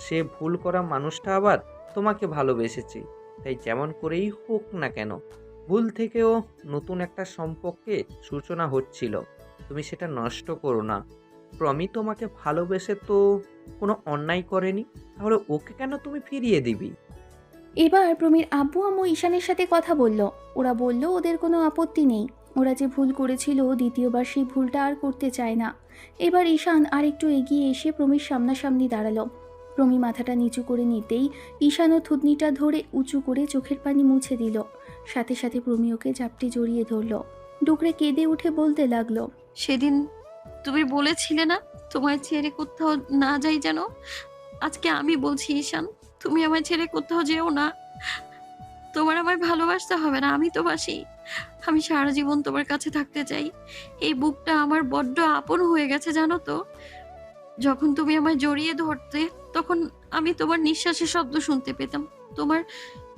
S9: সে ভুল করা মানুষটা আবার তোমাকে ভালোবেসেছে। তাই যেমন করেই হোক না কেন, ভুল থেকেও নতুন একটা সম্পর্কে সূচনা হচ্ছিল, তুমি সেটা নষ্ট করো না। প্রমি তোমাকে ভালোবেসে তো কোনো অন্যায় করেনি, তাহলে ওকে কেন তুমি ফিরিয়ে দিবি?
S1: এবার প্রমির আব্বু আম্মু ঈশানের সাথে কথা বলল। ওরা বলল ওদের কোনো আপত্তি নেই, ওরা যে ভুল করেছিল দ্বিতীয়বার সেই ভুলটা আর করতে চায় না। এবার ঈশান আর একটু এগিয়ে এসে প্রমির সামনাসামনি দাঁড়ালো। প্রমি মাথাটা নিচু করে নিতেই ঈশান ও থুতনিটা ধরে উঁচু করে চোখের পানি মুছে দিল। সাথে সাথে প্রমি ওকে জাপটে জড়িয়ে ধরল। ডুকরে কেঁদে উঠে বলতে লাগলো,
S12: সেদিন তুমি বলেছিলে না তোমায় ছেড়ে কোথাও না যাই যেন? আজকে আমি বলছি ঈশান, তুমি আমায় ছেড়ে কোথাও যেও না। তোমার আমায় ভালোবাসতে হবে না, আমি তো বাসি। আমি সারা জীবন তোমার কাছে থাকতে চাই। এই বুকটা আমার বড্ড আপন হয়ে গেছে জানো তো। যখন তুমি আমায় জড়িয়ে ধরতে তখন আমি তোমার নিঃশ্বাসের শব্দ শুনতে পেতাম। তোমার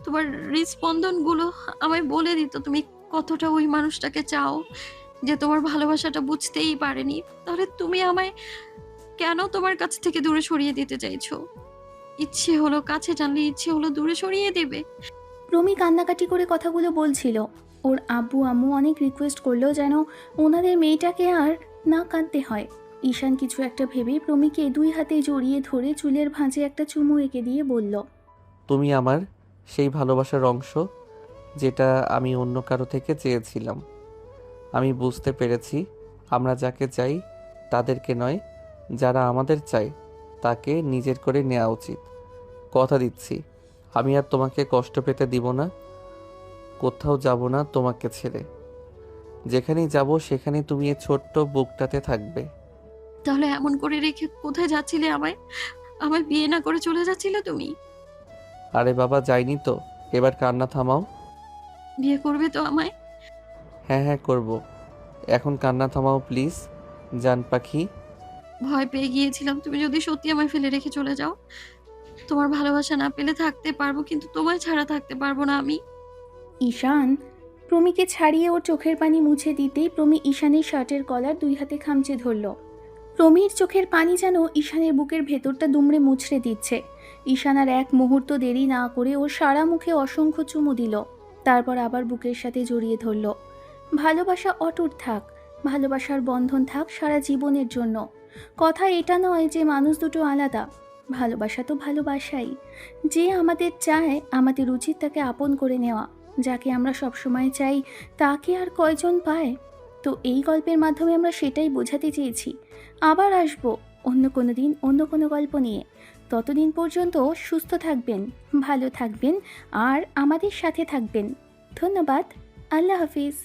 S12: তোমার হৃদস্পন্দনগুলো আমায় বলে দিত তুমি কতটা ওই মানুষটাকে চাও, যে তোমার ভালোবাসাটা বুঝতেই পারেনি। তাহলে তুমি আমায় কেন তোমার কাছ থেকে দূরে সরিয়ে দিতে চাইছো? ইচ্ছে হলো কাছে টানলে, ইচ্ছে হলো দূরে সরিয়ে দেবে।
S1: প্রমি কান্নাকাটি করে কথাগুলো বলছিল। ওর আব্বু আম্মু অনেক রিকোয়েস্ট করলো যেন ওনাদের মেয়েটাকে আর না কাঁদতে হয়। ঈশান কিছু একটা ভেবে প্রমিকে 2 হাতে জড়িয়ে ধরে চুলের ভাঁজে একটা চুমু এঁকে দিয়ে বলল,
S3: তুমি আমার সেই ভালোবাসার অংশ, যেটা আমি অন্য কারো থেকে চেয়েছিলাম। আমি বুঝতে পেরেছি আমরা যাকে চাই তাদেরকে নয়, যারা আমাদের চায় তাকে নিজের করে নেওয়া উচিত। কথা দিচ্ছি আমি আর তোমাকে কষ্ট পেতে দিব না। কোথাও যাব না তোমাকে ছেড়ে। যেখানেই যাব সেখানেই তুমি এই ছোট্ট বুকটাতে থাকবে।
S12: তাহলে এমন করে রেখে কোথায় যাচ্ছিলে আমায়? আমায় বিয়ে না করে চলে যাচ্ছিলে তুমি?
S3: আরে বাবা, যাইনি তো। এবার কান্না থামাও।
S12: বিয়ে করবে তো আমায়?
S3: হ্যাঁ হ্যাঁ করব। এখন কান্না থামাও প্লিজ জান পাখি।
S12: ভয় পেয়ে গিয়েছিলাম তুমি যদি সত্যি আমায় ফেলে রেখে চলে যাও। তোমার ভালোবাসা না পেলে থাকতে পারবো, কিন্তু তোমায় ছাড়া থাকতে পারবো না আমি।
S1: ঈশান প্রমিকে ছাড়িয়ে ওর চোখের পানি মুছে দিতেই প্রমি ঈশানের শার্টের কলার 2 হাতে খামচে ধরল। প্রমির চোখের পানি যেন ঈশানের বুকের ভেতরটা দুমড়ে মুচড়ে দিচ্ছে। ঈশান আর এক মুহূর্ত দেরি না করে ওর সারা মুখে অসংখ্য চুমু দিল, তারপর আবার বুকের সাথে জড়িয়ে ধরল। ভালোবাসা অটুট থাক, ভালোবাসার বন্ধন থাক সারা জীবনের জন্য। কথা এটা নয় যে মানুষ দুটো আলাদা, ভালোবাসা তো ভালোবাসাই। যে আমাদের চায় আমাদের উচিত তাকে আপন করে নেওয়া। যাকে আমরা সবসময় চাই তাকে আর কয়জন পায়? তো এই গল্পের মাধ্যমে আমরা সেটাই বোঝাতে চেয়েছি। আবার আসবো অন্য কোনো দিন অন্য কোনো গল্প নিয়ে। ততদিন পর্যন্ত সুস্থ থাকবেন, ভালো থাকবেন আর আমাদের সাথে থাকবেন। ধন্যবাদ। আল্লাহ হাফিজ।